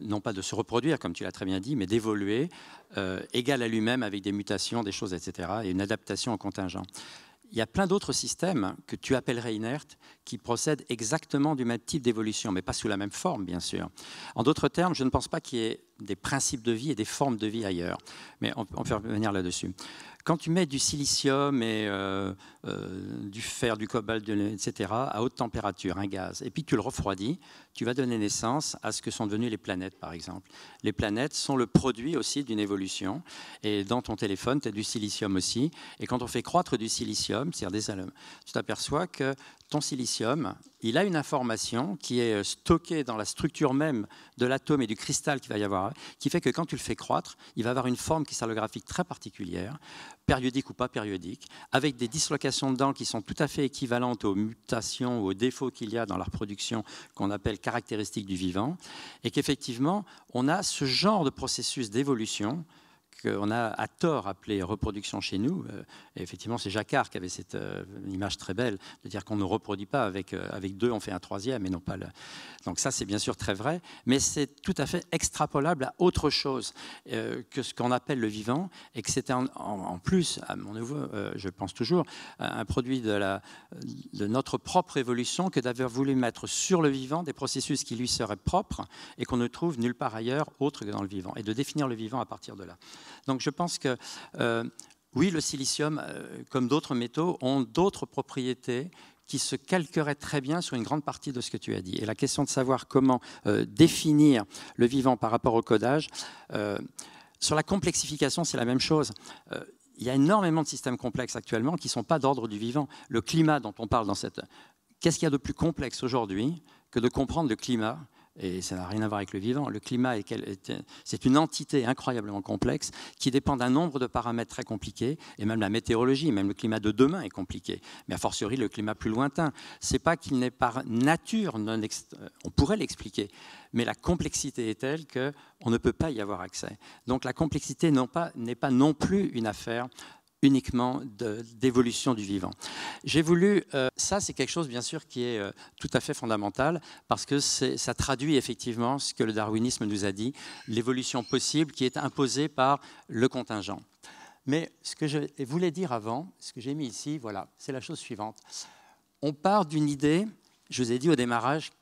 non pas de se reproduire, comme tu l'as très bien dit, mais d'évoluer, égal à lui-même avec des mutations, des choses, etc., et une adaptation au contingent. Il y a plein d'autres systèmes que tu appellerais inertes qui procèdent exactement du même type d'évolution, mais pas sous la même forme, bien sûr. En d'autres termes, je ne pense pas qu'il y ait des principes de vie et des formes de vie ailleurs. Mais on peut revenir là-dessus. Quand tu mets du silicium et du fer, du cobalt, etc., à haute température, un gaz, et puis tu le refroidis, tu vas donner naissance à ce que sont devenues les planètes, par exemple. Les planètes sont le produit aussi d'une évolution. Et dans ton téléphone, tu as du silicium aussi. Et quand on fait croître du silicium, c'est-à-dire des atomes, tu t'aperçois que ton silicium, il a une information qui est stockée dans la structure même de l'atome et du cristal qu'il va y avoir, qui fait que quand tu le fais croître, il va avoir une forme cristallographique très particulière, périodique ou pas périodique, avec des dislocations dedans qui sont tout à fait équivalentes aux mutations ou aux défauts qu'il y a dans la reproduction qu'on appelle caractéristiques du vivant, et qu'effectivement, on a ce genre de processus d'évolution qu'on a à tort appelé reproduction chez nous. Et effectivement, c'est Jacquard qui avait cette image très belle de dire qu'on ne reproduit pas avec deux, on fait un troisième et non pas le... Donc ça, c'est bien sûr très vrai, mais c'est tout à fait extrapolable à autre chose que ce qu'on appelle le vivant, et que c'était en plus, à mon niveau, je pense toujours, un produit de notre propre évolution que d'avoir voulu mettre sur le vivant des processus qui lui seraient propres et qu'on ne trouve nulle part ailleurs autre que dans le vivant, et de définir le vivant à partir de là. Donc je pense que oui, le silicium, comme d'autres métaux, ont d'autres propriétés qui se calqueraient très bien sur une grande partie de ce que tu as dit. Et la question de savoir comment définir le vivant par rapport au codage, sur la complexification, c'est la même chose. Il y a énormément de systèmes complexes actuellement qui ne sont pas d'ordre du vivant. Le climat dont on parle dans cette... Qu'est-ce qu'il y a de plus complexe aujourd'hui que de comprendre le climat ? Et ça n'a rien à voir avec le vivant. Le climat, c'est une entité incroyablement complexe qui dépend d'un nombre de paramètres très compliqués, et même la météorologie, même le climat de demain est compliqué, mais a fortiori le climat plus lointain. Ce n'est pas qu'il n'est par nature, on pourrait l'expliquer, mais la complexité est telle qu'on ne peut pas y avoir accès. Donc la complexité n'est pas non plus une affaire uniquement d'évolution du vivant. J'ai voulu, ça c'est quelque chose bien sûr qui est tout à fait fondamental, parce que ça traduit effectivement ce que le darwinisme nous a dit, l'évolution possible qui est imposée par le contingent. Mais ce que je voulais dire avant, ce que j'ai mis ici, voilà, c'est la chose suivante. On part d'une idée, je vous ai dit au démarrage,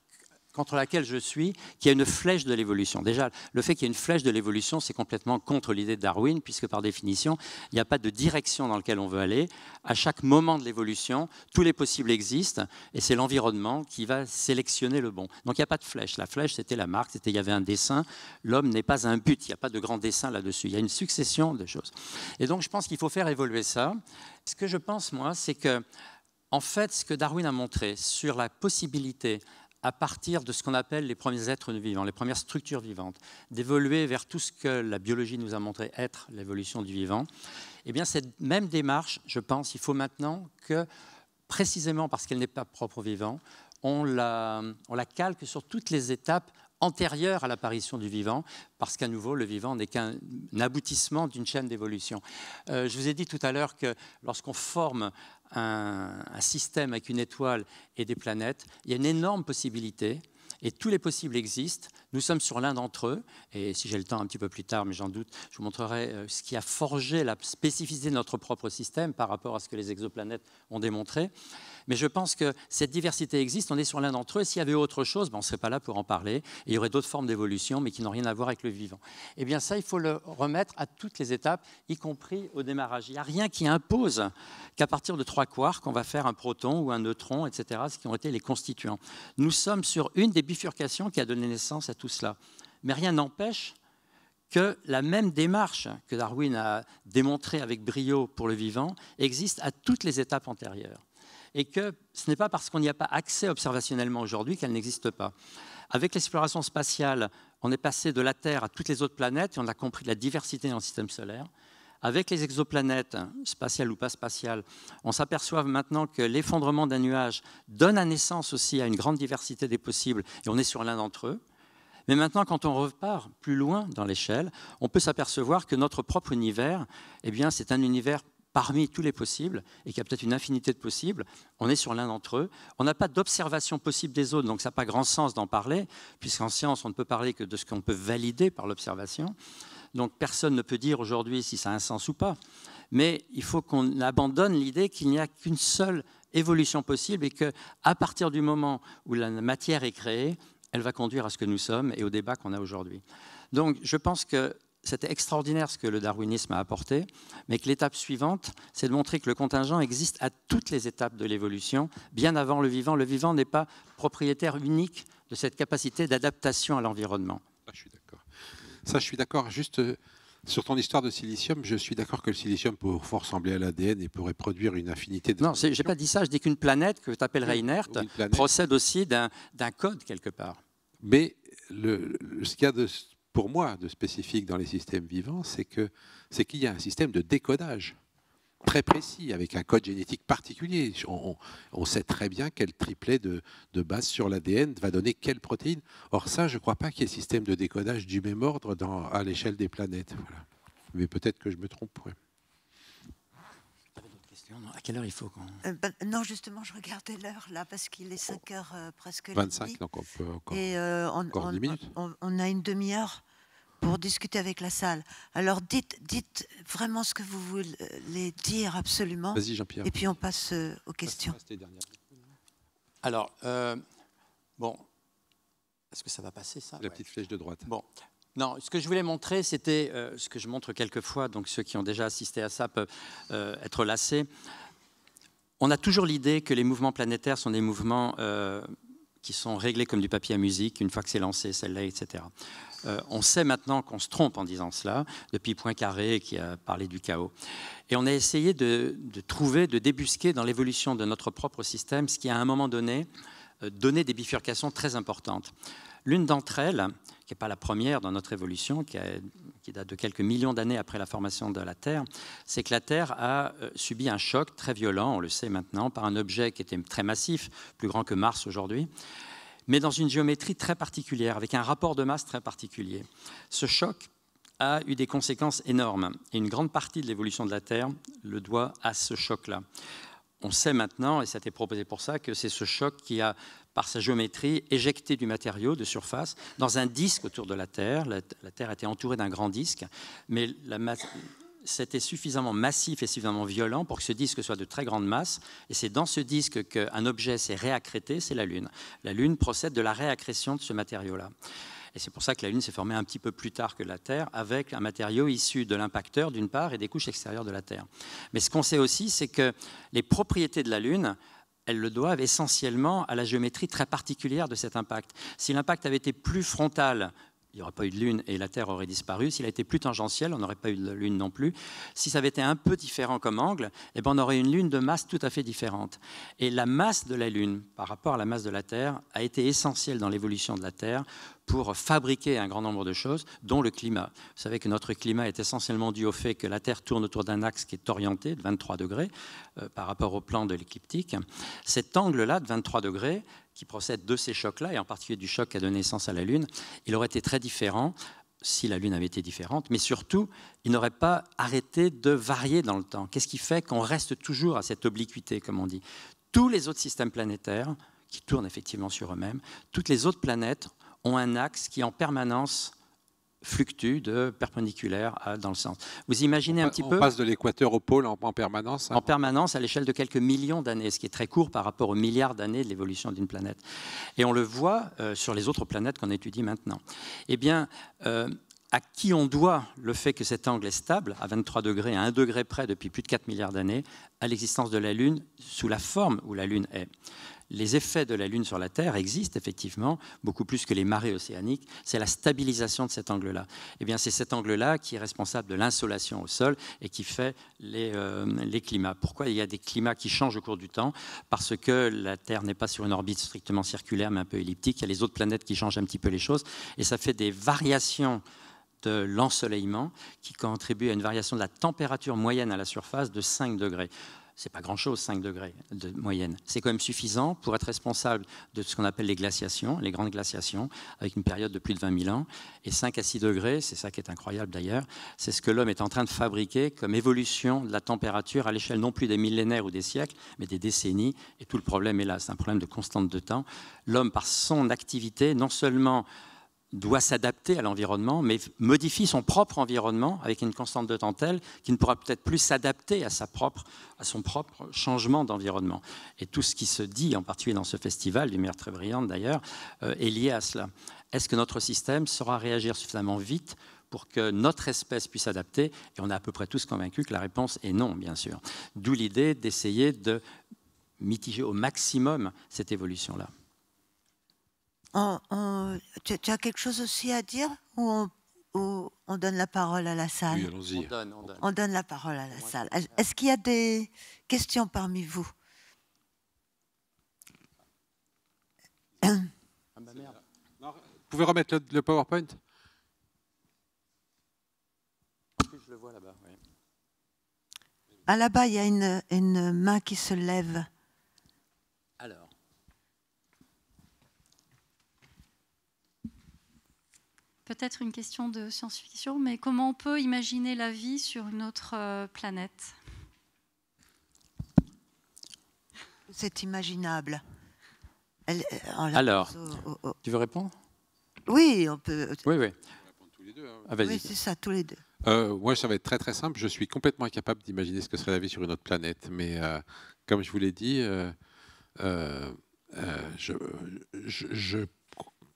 contre laquelle je suis, qu'il y a une flèche de l'évolution. Déjà, le fait qu'il y ait une flèche de l'évolution, c'est complètement contre l'idée de Darwin, puisque par définition, il n'y a pas de direction dans laquelle on veut aller. À chaque moment de l'évolution, tous les possibles existent, et c'est l'environnement qui va sélectionner le bon. Donc il n'y a pas de flèche. La flèche, c'était la marque, il y avait un dessin. L'homme n'est pas un but, il n'y a pas de grand dessin là-dessus. Il y a une succession de choses. Et donc je pense qu'il faut faire évoluer ça. Ce que je pense, moi, c'est que, en fait, ce que Darwin a montré sur la possibilité à partir de ce qu'on appelle les premiers êtres vivants, les premières structures vivantes, d'évoluer vers tout ce que la biologie nous a montré être l'évolution du vivant, eh bien cette même démarche, je pense, il faut maintenant que, précisément parce qu'elle n'est pas propre au vivant, on la calque sur toutes les étapes antérieures à l'apparition du vivant, parce qu'à nouveau, le vivant n'est qu'un aboutissement d'une chaîne d'évolution. Je vous ai dit tout à l'heure que lorsqu'on forme un système avec une étoile et des planètes, il y a une énorme possibilité, et tous les possibles existent. Nous sommes sur l'un d'entre eux, et si j'ai le temps un petit peu plus tard, mais j'en doute, je vous montrerai ce qui a forgé la spécificité de notre propre système par rapport à ce que les exoplanètes ont démontré. Mais je pense que cette diversité existe, on est sur l'un d'entre eux, et s'il y avait autre chose, on ne serait pas là pour en parler, et il y aurait d'autres formes d'évolution, mais qui n'ont rien à voir avec le vivant. Eh bien ça, il faut le remettre à toutes les étapes, y compris au démarrage. Il n'y a rien qui impose qu'à partir de 3 quarks, on va faire un proton ou un neutron, etc., ce qui ont été les constituants. Nous sommes sur une des bifurcations qui a donné naissance à tout cela. Mais rien n'empêche que la même démarche que Darwin a démontrée avec brio pour le vivant existe à toutes les étapes antérieures. Et que ce n'est pas parce qu'on n'y a pas accès observationnellement aujourd'hui qu'elle n'existe pas. Avec l'exploration spatiale, on est passé de la Terre à toutes les autres planètes et on a compris la diversité dans le système solaire. Avec les exoplanètes, spatiales ou pas spatiales, on s'aperçoit maintenant que l'effondrement d'un nuage donne naissance aussi à une grande diversité des possibles, et on est sur l'un d'entre eux. Mais maintenant, quand on repart plus loin dans l'échelle, on peut s'apercevoir que notre propre univers, eh bien, c'est un univers parmi tous les possibles, et qu'il y a peut-être une infinité de possibles, on est sur l'un d'entre eux. On n'a pas d'observation possible des autres, donc ça n'a pas grand sens d'en parler, puisqu'en science, on ne peut parler que de ce qu'on peut valider par l'observation. Donc personne ne peut dire aujourd'hui si ça a un sens ou pas. Mais il faut qu'on abandonne l'idée qu'il n'y a qu'une seule évolution possible, et qu'à partir du moment où la matière est créée, elle va conduire à ce que nous sommes et au débat qu'on a aujourd'hui. Donc je pense que c'était extraordinaire ce que le darwinisme a apporté, mais que l'étape suivante, c'est de montrer que le contingent existe à toutes les étapes de l'évolution, bien avant le vivant. Le vivant n'est pas propriétaire unique de cette capacité d'adaptation à l'environnement. Je suis d'accord. Ça, je suis d'accord. Juste sur ton histoire de silicium, je suis d'accord que le silicium peut fort ressembler à l'ADN et pourrait produire une infinité de... Non, je n'ai pas dit ça. Je dis qu'une planète que tu appellerais inerte procède aussi d'un code quelque part. Mais ce qu'il y a pour moi de spécifique dans les systèmes vivants, c'est qu'il y a un système de décodage très précis, avec un code génétique particulier. On sait très bien quel triplet de base sur l'ADN va donner quelle protéine. Or ça, je ne crois pas qu'il y ait un système de décodage du même ordre à l'échelle des planètes. Voilà. Mais peut-être que je me trompe. Ouais. À quelle heure il faut qu'on... Non, justement, je regardais l'heure là, parce qu'il est 5 heures presque 25, donc on peut encore, et encore 10 minutes. On a une demi-heure pour discuter avec la salle. Alors dites vraiment ce que vous voulez dire absolument. Vas-y, Jean-Pierre. Et puis on passe aux questions. Alors, bon, est-ce que ça va passer ça? La petite flèche de droite. Bon. Non, ce que je voulais montrer, c'était ce que je montre quelquefois, donc ceux qui ont déjà assisté à ça peuvent être lassés. On a toujours l'idée que les mouvements planétaires sont des mouvements qui sont réglés comme du papier à musique, une fois que c'est lancé, celle-là, etc. On sait maintenant qu'on se trompe en disant cela, depuis Poincaré qui a parlé du chaos. Et on a essayé de trouver, de débusquer dans l'évolution de notre propre système, ce qui à un moment donné donnait des bifurcations très importantes. L'une d'entre elles, qui n'est pas la première dans notre évolution, qui date de quelques millions d'années après la formation de la Terre, c'est que la Terre a subi un choc très violent, on le sait maintenant, par un objet qui était très massif, plus grand que Mars aujourd'hui, mais dans une géométrie très particulière, avec un rapport de masse très particulier. Ce choc a eu des conséquences énormes, et une grande partie de l'évolution de la Terre le doit à ce choc-là. On sait maintenant, et ça a été proposé pour ça, que c'est ce choc qui a, par sa géométrie, éjecté du matériau de surface dans un disque autour de la Terre. La Terre était entourée d'un grand disque, mais c'était suffisamment massif et suffisamment violent pour que ce disque soit de très grande masse. Et c'est dans ce disque qu'un objet s'est réaccrété, c'est la Lune. La Lune procède de la réaccrétion de ce matériau-là. Et c'est pour ça que la Lune s'est formée un petit peu plus tard que la Terre, avec un matériau issu de l'impacteur, d'une part, et des couches extérieures de la Terre. Mais ce qu'on sait aussi, c'est que les propriétés de la Lune, elles le doivent essentiellement à la géométrie très particulière de cet impact. Si l'impact avait été plus frontal, il n'y aurait pas eu de Lune et la Terre aurait disparu. S'il a été plus tangentiel, on n'aurait pas eu de Lune non plus. Si ça avait été un peu différent comme angle, eh ben on aurait une Lune de masse tout à fait différente. Et la masse de la Lune, par rapport à la masse de la Terre, a été essentielle dans l'évolution de la Terre pour fabriquer un grand nombre de choses, dont le climat. Vous savez que notre climat est essentiellement dû au fait que la Terre tourne autour d'un axe qui est orienté de 23 degrés par rapport au plan de l'écliptique. Cet angle-là de 23 degrés, qui procède de ces chocs-là, et en particulier du choc qui a donné naissance à la Lune, il aurait été très différent si la Lune avait été différente, mais surtout, il n'aurait pas arrêté de varier dans le temps. Qu'est-ce qui fait qu'on reste toujours à cette obliquité, comme on dit? Tous les autres systèmes planétaires, qui tournent effectivement sur eux-mêmes, toutes les autres planètes ont un axe qui en permanence fluctue de perpendiculaire dans le sens. Vous imaginez un petit peu... On passe de l'équateur au pôle en permanence. En permanence à l'échelle de quelques millions d'années, ce qui est très court par rapport aux milliards d'années de l'évolution d'une planète. Et on le voit sur les autres planètes qu'on étudie maintenant. Eh bien, à qui on doit le fait que cet angle est stable, à 23 degrés, à 1 degré près depuis plus de 4 milliards d'années, à l'existence de la Lune sous la forme où la Lune est. Les effets de la Lune sur la Terre existent effectivement, beaucoup plus que les marées océaniques. C'est la stabilisation de cet angle-là. Eh bien, c'est cet angle-là qui est responsable de l'insolation au sol et qui fait les climats. Pourquoi il y a des climats qui changent au cours du temps? Parce que la Terre n'est pas sur une orbite strictement circulaire, mais un peu elliptique. Il y a les autres planètes qui changent un petit peu les choses. Et ça fait des variations de l'ensoleillement qui contribuent à une variation de la température moyenne à la surface de 5 degrés. Ce n'est pas grand-chose, 5 degrés de moyenne. C'est quand même suffisant pour être responsable de ce qu'on appelle les glaciations, les grandes glaciations, avec une période de plus de 20 000 ans. Et 5 à 6 degrés, c'est ça qui est incroyable d'ailleurs, c'est ce que l'homme est en train de fabriquer comme évolution de la température à l'échelle non plus des millénaires ou des siècles, mais des décennies. Et tout le problème est là, c'est un problème de constante de temps. L'homme, par son activité, non seulement doit s'adapter à l'environnement, mais modifie son propre environnement avec une constante de temps telle qu'il ne pourra peut-être plus s'adapter à son propre changement d'environnement. Et tout ce qui se dit, en particulier dans ce festival, Lumière très brillante d'ailleurs, est lié à cela. est-ce que notre système saura réagir suffisamment vite pour que notre espèce puisse s'adapter? Et on est à peu près tous convaincus que la réponse est non, bien sûr. D'où l'idée d'essayer de mitiger au maximum cette évolution-là. Tu as quelque chose aussi à dire ou on donne la parole à la salle? Oui, allons-y. On donne la parole à la salle. Est-ce qu'il y a des questions parmi vous? Ah bah merde. Vous pouvez remettre le PowerPoint? Je le vois là-bas. Oui. Ah, là-bas, il y a une main qui se lève. Alors. Peut-être une question de science-fiction, mais comment on peut imaginer la vie sur une autre planète? C'est imaginable. Alors, tu veux répondre? Oui, on peut. Oui, oui. Tous les deux, hein. Ah, vas-y. Oui, c'est ça, tous les deux. Moi, ça va être très très simple. Je suis complètement incapable d'imaginer ce que serait la vie sur une autre planète. Mais comme je vous l'ai dit, je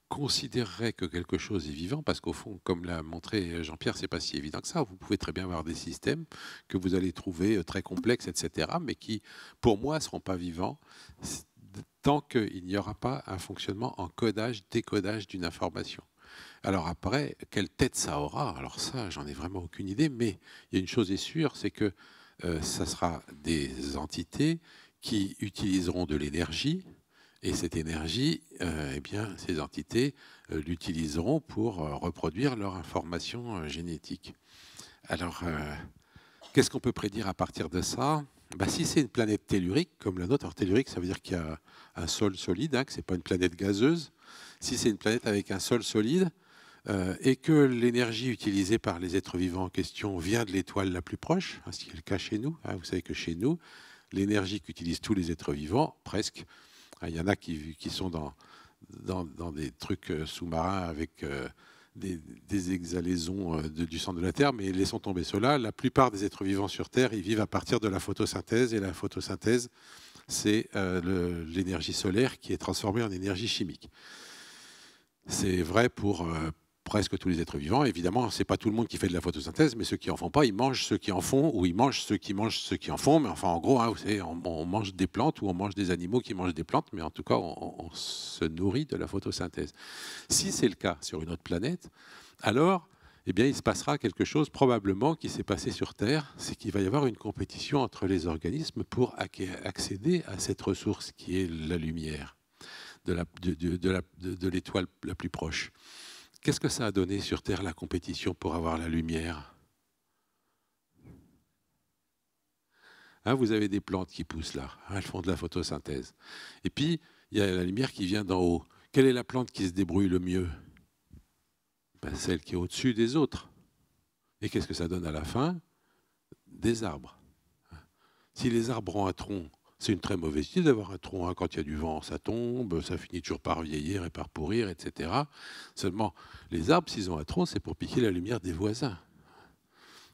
considérerais que quelque chose est vivant parce qu'au fond, comme l'a montré Jean-Pierre, c'est pas si évident que ça. Vous pouvez très bien avoir des systèmes que vous allez trouver très complexes, etc., mais qui, pour moi, ne seront pas vivants tant qu'il n'y aura pas un fonctionnement en codage, décodage d'une information. Alors après, quelle tête ça aura? Alors ça, j'en ai vraiment aucune idée, mais il y a une chose est sûre, c'est que ça sera des entités qui utiliseront de l'énergie, et cette énergie, eh bien, ces entités l'utiliseront pour reproduire leur information génétique. Alors, qu'est-ce qu'on peut prédire à partir de ça? Ben, si c'est une planète tellurique, comme la nôtre, alors tellurique, ça veut dire qu'il y a un sol solide, hein, que ce n'est pas une planète gazeuse. Si c'est une planète avec un sol solide, et que l'énergie utilisée par les êtres vivants en question vient de l'étoile la plus proche, hein, ce qui est le cas chez nous. Hein, vous savez que chez nous, l'énergie qu'utilisent tous les êtres vivants, presque, il y en a qui sont dans des trucs sous-marins avec des exhalaisons du centre de la Terre, mais laissons tomber cela. La plupart des êtres vivants sur Terre, ils vivent à partir de la photosynthèse, et la photosynthèse, c'est l'énergie solaire qui est transformée en énergie chimique. C'est vrai pour presque tous les êtres vivants. Évidemment, ce n'est pas tout le monde qui fait de la photosynthèse, mais ceux qui n'en font pas, ils mangent ceux qui en font, ou ils mangent ceux qui en font. Mais enfin, en gros, hein, vous savez, on mange des plantes ou on mange des animaux qui mangent des plantes, mais en tout cas, on se nourrit de la photosynthèse. Si c'est le cas sur une autre planète, alors, eh bien, il se passera quelque chose probablement qui s'est passé sur Terre, c'est qu'il va y avoir une compétition entre les organismes pour accéder à cette ressource qui est la lumière de l'étoile la plus proche. Qu'est-ce que ça a donné sur Terre, la compétition pour avoir la lumière? Hein, vous avez des plantes qui poussent là, hein, elles font de la photosynthèse. Et puis, il y a la lumière qui vient d'en haut. Quelle est la plante qui se débrouille le mieux? Ben, celle qui est au-dessus des autres. Et qu'est-ce que ça donne à la fin? Des arbres. Si les arbres ont un tronc, c'est une très mauvaise idée d'avoir un tronc. Hein. Quand il y a du vent, ça tombe, ça finit toujours par vieillir et par pourrir, etc. Seulement, les arbres, s'ils ont un tronc, c'est pour piquer la lumière des voisins.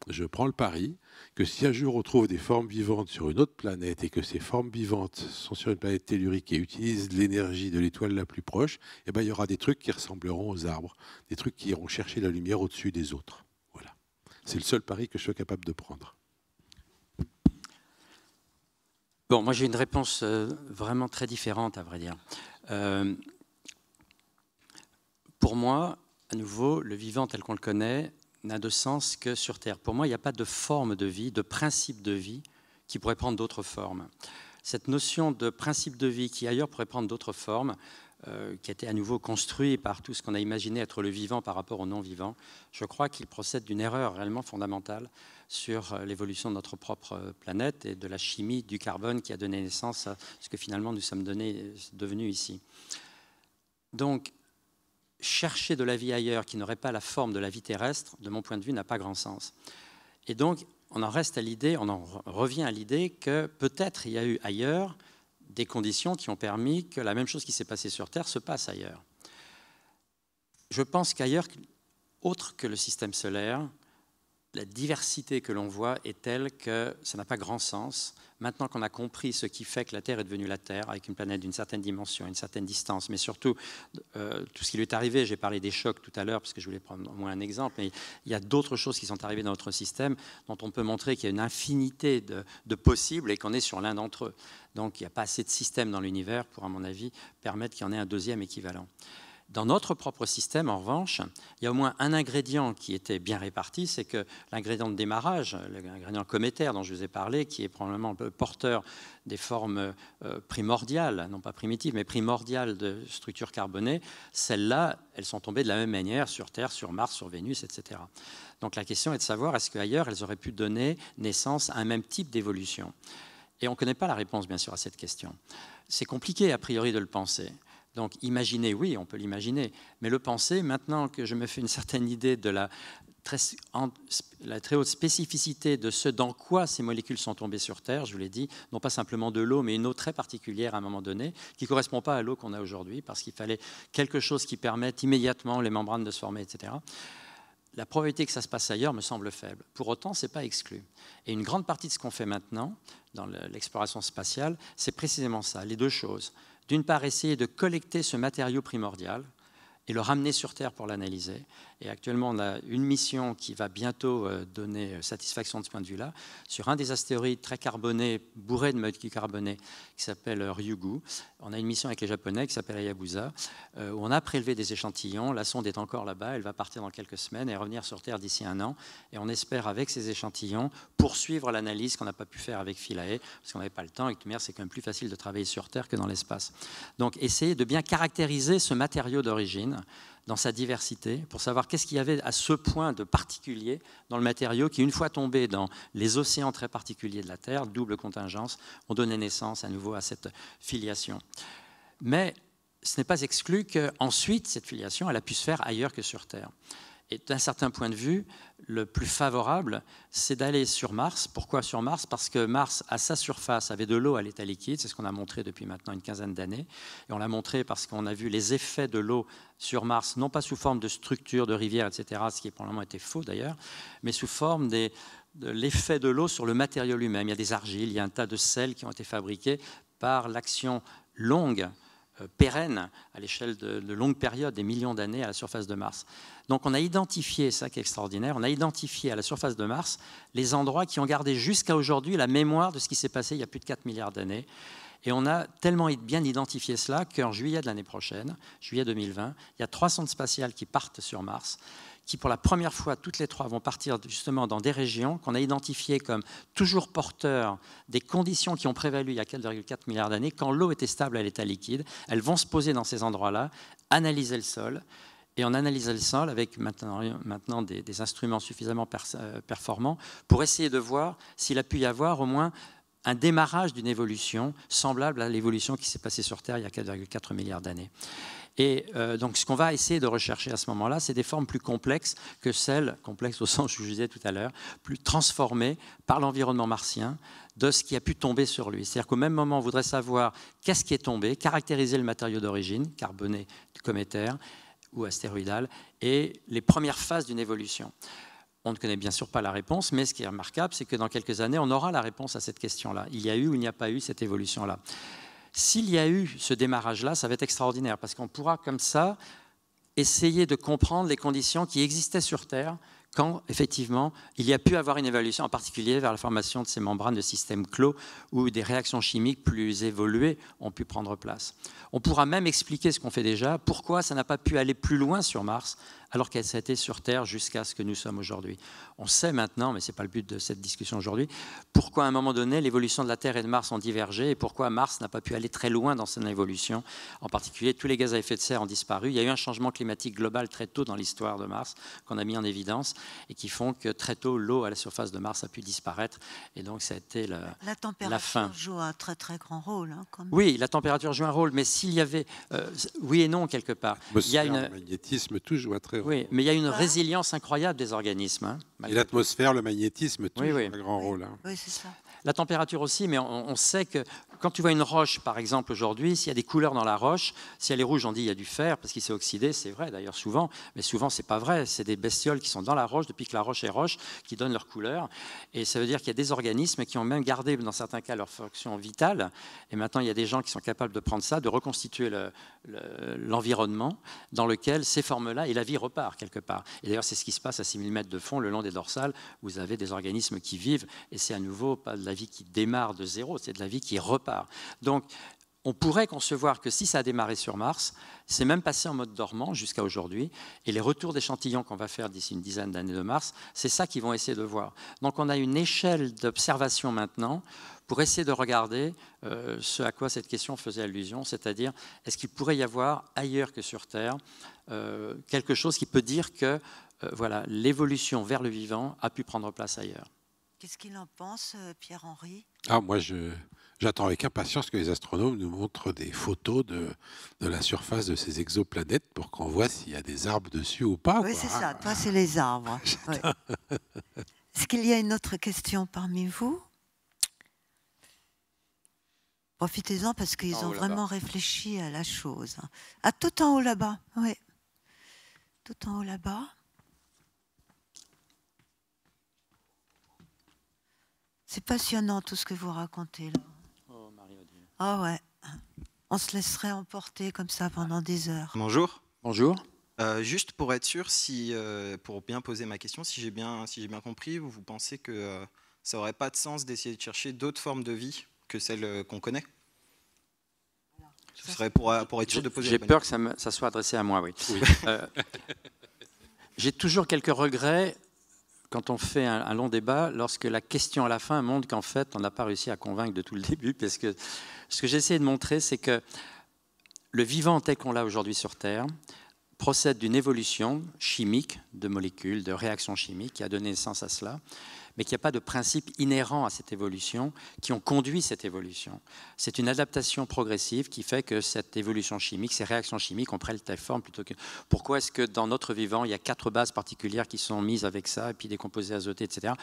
Je prends le pari que si un jour on trouve des formes vivantes sur une autre planète et que ces formes vivantes sont sur une planète tellurique et utilisent l'énergie de l'étoile la plus proche, eh ben, il y aura des trucs qui ressembleront aux arbres, des trucs qui iront chercher la lumière au-dessus des autres. Voilà. C'est le seul pari que je suis capable de prendre. Bon, moi j'ai une réponse vraiment très différente, à vrai dire. Pour moi, à nouveau, le vivant tel qu'on le connaît n'a de sens que sur Terre. Pour moi, il n'y a pas de forme de vie, de principe de vie qui pourrait prendre d'autres formes. Cette notion de principe de vie qui ailleurs pourrait prendre d'autres formes, qui a été à nouveau construit par tout ce qu'on a imaginé être le vivant par rapport au non-vivant, je crois qu'il procède d'une erreur réellement fondamentale sur l'évolution de notre propre planète et de la chimie du carbone qui a donné naissance à ce que finalement nous sommes devenus ici. Donc, chercher de la vie ailleurs qui n'aurait pas la forme de la vie terrestre, de mon point de vue, n'a pas grand sens. Et donc, on en revient à l'idée que peut-être il y a eu ailleurs des conditions qui ont permis que la même chose qui s'est passée sur Terre se passe ailleurs. Je pense qu'ailleurs, autre que le système solaire, la diversité que l'on voit est telle que ça n'a pas grand sens. Maintenant qu'on a compris ce qui fait que la Terre est devenue la Terre, avec une planète d'une certaine dimension, une certaine distance, mais surtout tout ce qui lui est arrivé, j'ai parlé des chocs tout à l'heure, parce que je voulais prendre au moins un exemple, mais il y a d'autres choses qui sont arrivées dans notre système dont on peut montrer qu'il y a une infinité de possibles et qu'on est sur l'un d'entre eux. Donc il n'y a pas assez de systèmes dans l'univers pour, à mon avis, permettre qu'il y en ait un deuxième équivalent. Dans notre propre système, en revanche, il y a au moins un ingrédient qui était bien réparti, c'est que l'ingrédient de démarrage, l'ingrédient cométaire dont je vous ai parlé, qui est probablement le porteur des formes primordiales, non pas primitives, mais primordiales de structures carbonées, celles-là, elles sont tombées de la même manière sur Terre, sur Mars, sur Vénus, etc. Donc la question est de savoir, est-ce qu'ailleurs, elles auraient pu donner naissance à un même type d'évolution? Et on ne connaît pas la réponse, bien sûr, à cette question. C'est compliqué, a priori, de le penser. Donc imaginer, oui, on peut l'imaginer, mais le penser, maintenant que je me fais une certaine idée de la très haute spécificité de ce dans quoi ces molécules sont tombées sur Terre, je vous l'ai dit, non pas simplement de l'eau, mais une eau très particulière à un moment donné, qui ne correspond pas à l'eau qu'on a aujourd'hui, parce qu'il fallait quelque chose qui permette immédiatement les membranes de se former, etc. La probabilité que ça se passe ailleurs me semble faible. Pour autant, ce n'est pas exclu. Et une grande partie de ce qu'on fait maintenant, dans l'exploration spatiale, c'est précisément ça, les deux choses. D'une part, essayer de collecter ce matériau primordial et le ramener sur Terre pour l'analyser. Et actuellement, on a une mission qui va bientôt donner satisfaction de ce point de vue-là, sur un des astéroïdes très carbonés, bourrés de molécules carbonées, qui s'appelle Ryugu. On a une mission avec les Japonais qui s'appelle Hayabusa, où on a prélevé des échantillons. La sonde est encore là-bas, elle va partir dans quelques semaines et revenir sur Terre d'ici 1 an. Et on espère, avec ces échantillons, poursuivre l'analyse qu'on n'a pas pu faire avec Philae, parce qu'on n'avait pas le temps, et que de toute manière, c'est quand même plus facile de travailler sur Terre que dans l'espace. Donc, essayer de bien caractériser ce matériau d'origine, dans sa diversité, pour savoir qu'est-ce qu'il y avait à ce point de particulier dans le matériau qui, une fois tombé dans les océans très particuliers de la Terre, double contingence, ont donné naissance à nouveau à cette filiation. Mais ce n'est pas exclu qu'ensuite, cette filiation, elle a pu se faire ailleurs que sur Terre. Et d'un certain point de vue, le plus favorable, c'est d'aller sur Mars. Pourquoi sur Mars? Parce que Mars, à sa surface, avait de l'eau à l'état liquide. C'est ce qu'on a montré depuis maintenant une quinzaine d'années. Et on l'a montré parce qu'on a vu les effets de l'eau sur Mars, non pas sous forme de structures, de rivières, etc., ce qui probablement était faux d'ailleurs, mais sous forme de l'effet de l'eau sur le matériau lui-même. Il y a des argiles, il y a un tas de sels qui ont été fabriqués par l'action longue, pérenne, à l'échelle de longues périodes, des millions d'années à la surface de Mars. Donc on a identifié, ça qui est extraordinaire, on a identifié à la surface de Mars les endroits qui ont gardé jusqu'à aujourd'hui la mémoire de ce qui s'est passé il y a plus de 4 milliards d'années. Et on a tellement bien identifié cela qu'en juillet de l'année prochaine, juillet 2020, il y a 3 sondes spatiales qui partent sur Mars, qui pour la première fois, toutes les 3 vont partir justement dans des régions qu'on a identifiées comme toujours porteurs des conditions qui ont prévalu il y a 4,4 milliards d'années, quand l'eau était stable à l'état liquide. Elles vont se poser dans ces endroits-là, analyser le sol, et on analyse le sol avec maintenant des instruments suffisamment performants pour essayer de voir s'il a pu y avoir au moins un démarrage d'une évolution semblable à l'évolution qui s'est passée sur Terre il y a 4,4 milliards d'années. Et donc ce qu'on va essayer de rechercher à ce moment-là, c'est des formes plus complexes que celles, complexes au sens où je disais tout à l'heure, plus transformées par l'environnement martien de ce qui a pu tomber sur lui. C'est-à-dire qu'au même moment, on voudrait savoir qu'est-ce qui est tombé, caractériser le matériau d'origine, carboné, cométaire ou astéroïdal, et les premières phases d'une évolution. On ne connaît bien sûr pas la réponse, mais ce qui est remarquable, c'est que dans quelques années, on aura la réponse à cette question-là. Il y a eu ou il n'y a pas eu cette évolution-là. S'il y a eu ce démarrage-là, ça va être extraordinaire, parce qu'on pourra comme ça essayer de comprendre les conditions qui existaient sur Terre quand, effectivement, il y a pu avoir une évolution, en particulier vers la formation de ces membranes de systèmes clos, où des réactions chimiques plus évoluées ont pu prendre place. On pourra même expliquer ce qu'on fait déjà, pourquoi ça n'a pas pu aller plus loin sur Mars, alors qu'elle s'est été sur Terre jusqu'à ce que nous sommes aujourd'hui. On sait maintenant, mais ce n'est pas le but de cette discussion aujourd'hui, pourquoi à un moment donné, l'évolution de la Terre et de Mars ont divergé et pourquoi Mars n'a pas pu aller très loin dans son évolution. En particulier, tous les gaz à effet de serre ont disparu. Il y a eu un changement climatique global très tôt dans l'histoire de Mars qu'on a mis en évidence et qui font que très tôt, l'eau à la surface de Mars a pu disparaître. Et donc, ça a été la fin. La température joue un très très grand rôle. Hein, quand même. Oui, la température joue un rôle, mais s'il y avait... oui et non, quelque part. Il y a le magnétisme, tout joue un très grand rôle. Oui, mais il y a une résilience incroyable des organismes. Hein, et l'atmosphère, le magnétisme, tout joue un grand rôle. Hein. Oui, c'est ça. La température aussi, mais on sait que quand tu vois une roche, par exemple, aujourd'hui, s'il y a des couleurs dans la roche, si elle est rouge, on dit il y a du fer parce qu'il s'est oxydé, c'est vrai d'ailleurs souvent, mais souvent c'est pas vrai, c'est des bestioles qui sont dans la roche depuis que la roche est roche, qui donnent leur couleur, et ça veut dire qu'il y a des organismes qui ont même gardé, dans certains cas, leur fonction vitale, et maintenant il y a des gens qui sont capables de prendre ça, de reconstituer l'environnement dans lequel ces formes-là, et la vie repart quelque part. Et d'ailleurs, c'est ce qui se passe à 6000 mètres de fond, le long des dorsales, vous avez des organismes qui vivent, et c'est à nouveau pas de la vie qui démarre de zéro, c'est de la vie qui repart. Donc, on pourrait concevoir que si ça a démarré sur Mars, c'est même passé en mode dormant jusqu'à aujourd'hui, et les retours d'échantillons qu'on va faire d'ici une dizaine d'années de Mars, c'est ça qu'ils vont essayer de voir. Donc on a une échelle d'observation maintenant pour essayer de regarder ce à quoi cette question faisait allusion, c'est-à-dire est-ce qu'il pourrait y avoir ailleurs que sur Terre quelque chose qui peut dire que voilà, l'évolution vers le vivant a pu prendre place ailleurs. Qu'est-ce qu'il en pense, Pierre-Henri? Moi, j'attends avec impatience que les astronomes nous montrent des photos de la surface de ces exoplanètes pour qu'on voit s'il y a des arbres dessus ou pas. Oui, c'est ça. Toi, c'est les arbres. Ouais. Est-ce qu'il y a une autre question parmi vous? Profitez-en parce qu'ils ont vraiment réfléchi à la chose. Ah, tout en haut là-bas. Oui. Tout en haut là-bas. C'est passionnant tout ce que vous racontez là. Oh, Marie-Odile. Ah ouais. On se laisserait emporter comme ça pendant des heures. Bonjour. Bonjour. Juste pour être sûr, pour bien poser ma question, si j'ai bien compris, vous pensez que ça n'aurait pas de sens d'essayer de chercher d'autres formes de vie que celles qu'on connaît? Ce serait pour être sûr de poser la bonne question. J'ai peur que ça soit adressé à moi, oui. J'ai toujours quelques regrets quand on fait un long débat, lorsque la question à la fin montre qu'en fait, on n'a pas réussi à convaincre de tout le début, parce que ce que j'ai essayé de montrer, c'est que le vivant tel qu'on l'a aujourd'hui sur Terre procède d'une évolution chimique de molécules, de réactions chimiques qui a donné naissance à cela, mais qu'il n'y a pas de principe inhérent à cette évolution qui ont conduit cette évolution. C'est une adaptation progressive qui fait que cette évolution chimique, ces réactions chimiques ont pris telle forme plutôt que... Pourquoi est-ce que dans notre vivant, il y a 4 bases particulières qui sont mises avec ça, et puis des composés azotés, etc.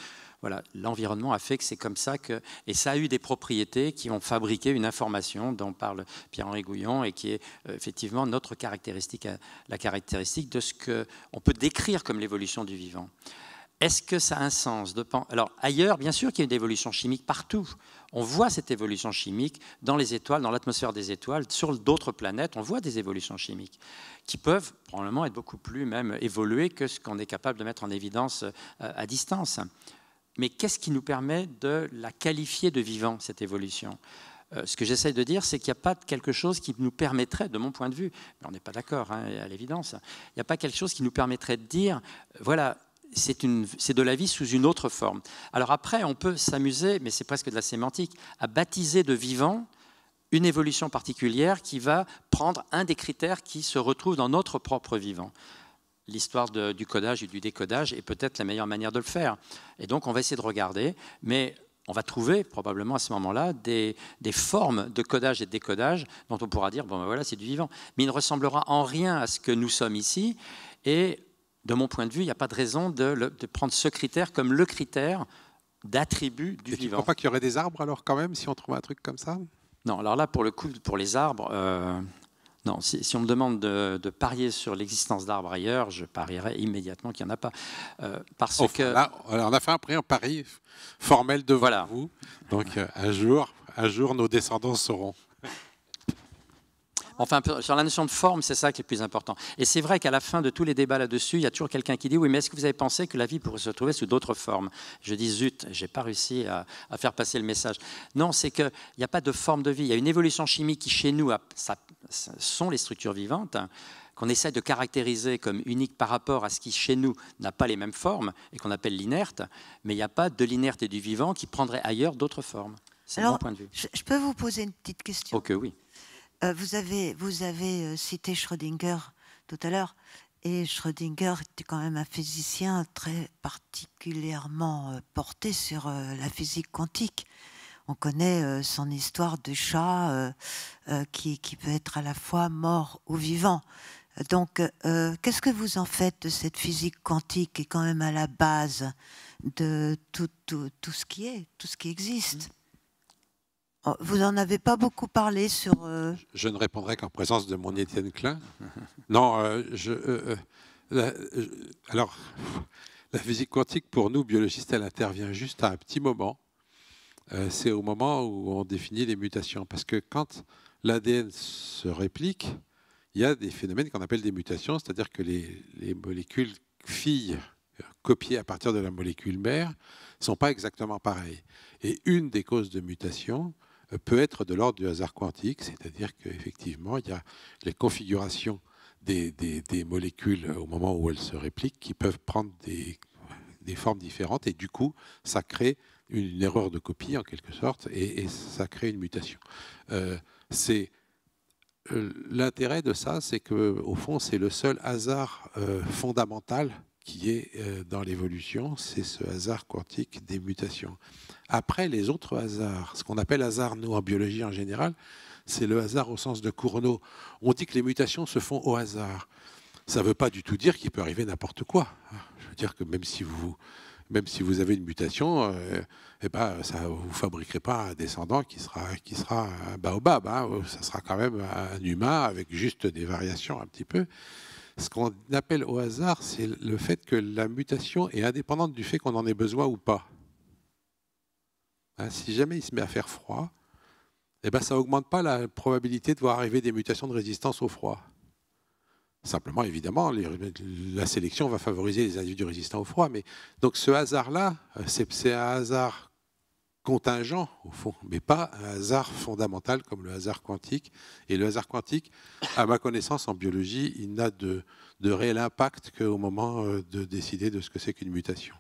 Voilà, l'environnement a fait que c'est comme ça que... Et ça a eu des propriétés qui ont fabriqué une information dont parle Pierre-Henri Gouillon et qui est effectivement notre caractéristique, la caractéristique de ce qu'on peut décrire comme l'évolution du vivant. Est-ce que ça a un sens de penser... Alors, ailleurs, bien sûr qu'il y a une évolution chimique partout. On voit cette évolution chimique dans les étoiles, dans l'atmosphère des étoiles, sur d'autres planètes, on voit des évolutions chimiques qui peuvent probablement être beaucoup plus même évoluées que ce qu'on est capable de mettre en évidence à distance. Mais qu'est-ce qui nous permet de la qualifier de vivant, cette évolution ? Ce que j'essaie de dire, c'est qu'il n'y a pas quelque chose qui nous permettrait, de mon point de vue, mais on n'est pas d'accord, hein, à l'évidence, il n'y a pas quelque chose qui nous permettrait de dire, voilà, c'est de la vie sous une autre forme. Alors après, on peut s'amuser, mais c'est presque de la sémantique, à baptiser de vivant une évolution particulière qui va prendre un des critères qui se retrouvent dans notre propre vivant. L'histoire du codage et du décodage est peut-être la meilleure manière de le faire. Et donc, on va essayer de regarder, mais on va trouver probablement à ce moment-là des formes de codage et de décodage dont on pourra dire, bon ben voilà, c'est du vivant. Mais il ne ressemblera en rien à ce que nous sommes ici, et de mon point de vue, il n'y a pas de raison de prendre ce critère comme le critère d'attribut du vivant. Tu ne crois pas qu'il y aurait des arbres alors quand même si on trouve un truc comme ça? Non, alors là pour le coup, pour les arbres, non. Si on me demande de parier sur l'existence d'arbres ailleurs, je parierais immédiatement qu'il n'y en a pas. Parce que là, on a fait un pari formel devant vous. Donc un jour, nos descendants sauront. Enfin, sur la notion de forme, c'est ça qui est le plus important. Et c'est vrai qu'à la fin de tous les débats là-dessus, il y a toujours quelqu'un qui dit « Oui, mais est-ce que vous avez pensé que la vie pourrait se trouver sous d'autres formes ?» Je dis « Zut, je n'ai pas réussi à faire passer le message. » Non, c'est qu'il n'y a pas de forme de vie. Il y a une évolution chimique qui, chez nous, sont les structures vivantes, qu'on essaie de caractériser comme uniques par rapport à ce qui, chez nous, n'a pas les mêmes formes et qu'on appelle l'inerte. Mais il n'y a pas de l'inerte et du vivant qui prendrait ailleurs d'autres formes. C'est mon point de vue. Je peux vous poser une petite question? Ok, oui. Vous avez cité Schrödinger tout à l'heure, et Schrödinger était quand même un physicien très particulièrement porté sur la physique quantique. On connaît son histoire de chat qui peut être à la fois mort ou vivant. Donc, qu'est-ce que vous en faites de cette physique quantique qui est quand même à la base de tout ce qui existe? Vous n'en avez pas beaucoup parlé sur... Je ne répondrai qu'en présence de mon Étienne Klein. Non, alors, la physique quantique, pour nous, biologistes, elle intervient juste à un petit moment. C'est au moment où on définit les mutations. Parce que quand l'ADN se réplique, il y a des phénomènes qu'on appelle des mutations, c'est-à-dire que les molécules filles copiées à partir de la molécule mère ne sont pas exactement pareilles. Et une des causes de mutation peut être de l'ordre du hasard quantique, c'est-à-dire qu'effectivement, il y a les configurations des molécules au moment où elles se répliquent qui peuvent prendre des formes différentes, et du coup, ça crée une erreur de copie, en quelque sorte, et ça crée une mutation. L'intérêt de ça, c'est qu'au fond, c'est le seul hasard fondamental qui est dans l'évolution, c'est ce hasard quantique des mutations. Après, les autres hasards, ce qu'on appelle hasard, nous, en biologie en général, c'est le hasard au sens de Cournot. On dit que les mutations se font au hasard. Ça ne veut pas du tout dire qu'il peut arriver n'importe quoi. Je veux dire que même si vous avez une mutation, vous ne fabriquerez pas un descendant qui sera un baobab. Ça sera quand même un humain avec juste des variations un petit peu. Ce qu'on appelle au hasard, c'est le fait que la mutation est indépendante du fait qu'on en ait besoin ou pas. Si jamais il se met à faire froid, ça n'augmente pas la probabilité de voir arriver des mutations de résistance au froid. Simplement, évidemment, la sélection va favoriser les individus résistants au froid. Mais donc ce hasard-là, c'est un hasard contingent, au fond, mais pas un hasard fondamental comme le hasard quantique. Et le hasard quantique, à ma connaissance en biologie, il n'a de réel impact qu'au moment de décider de ce que c'est qu'une mutation.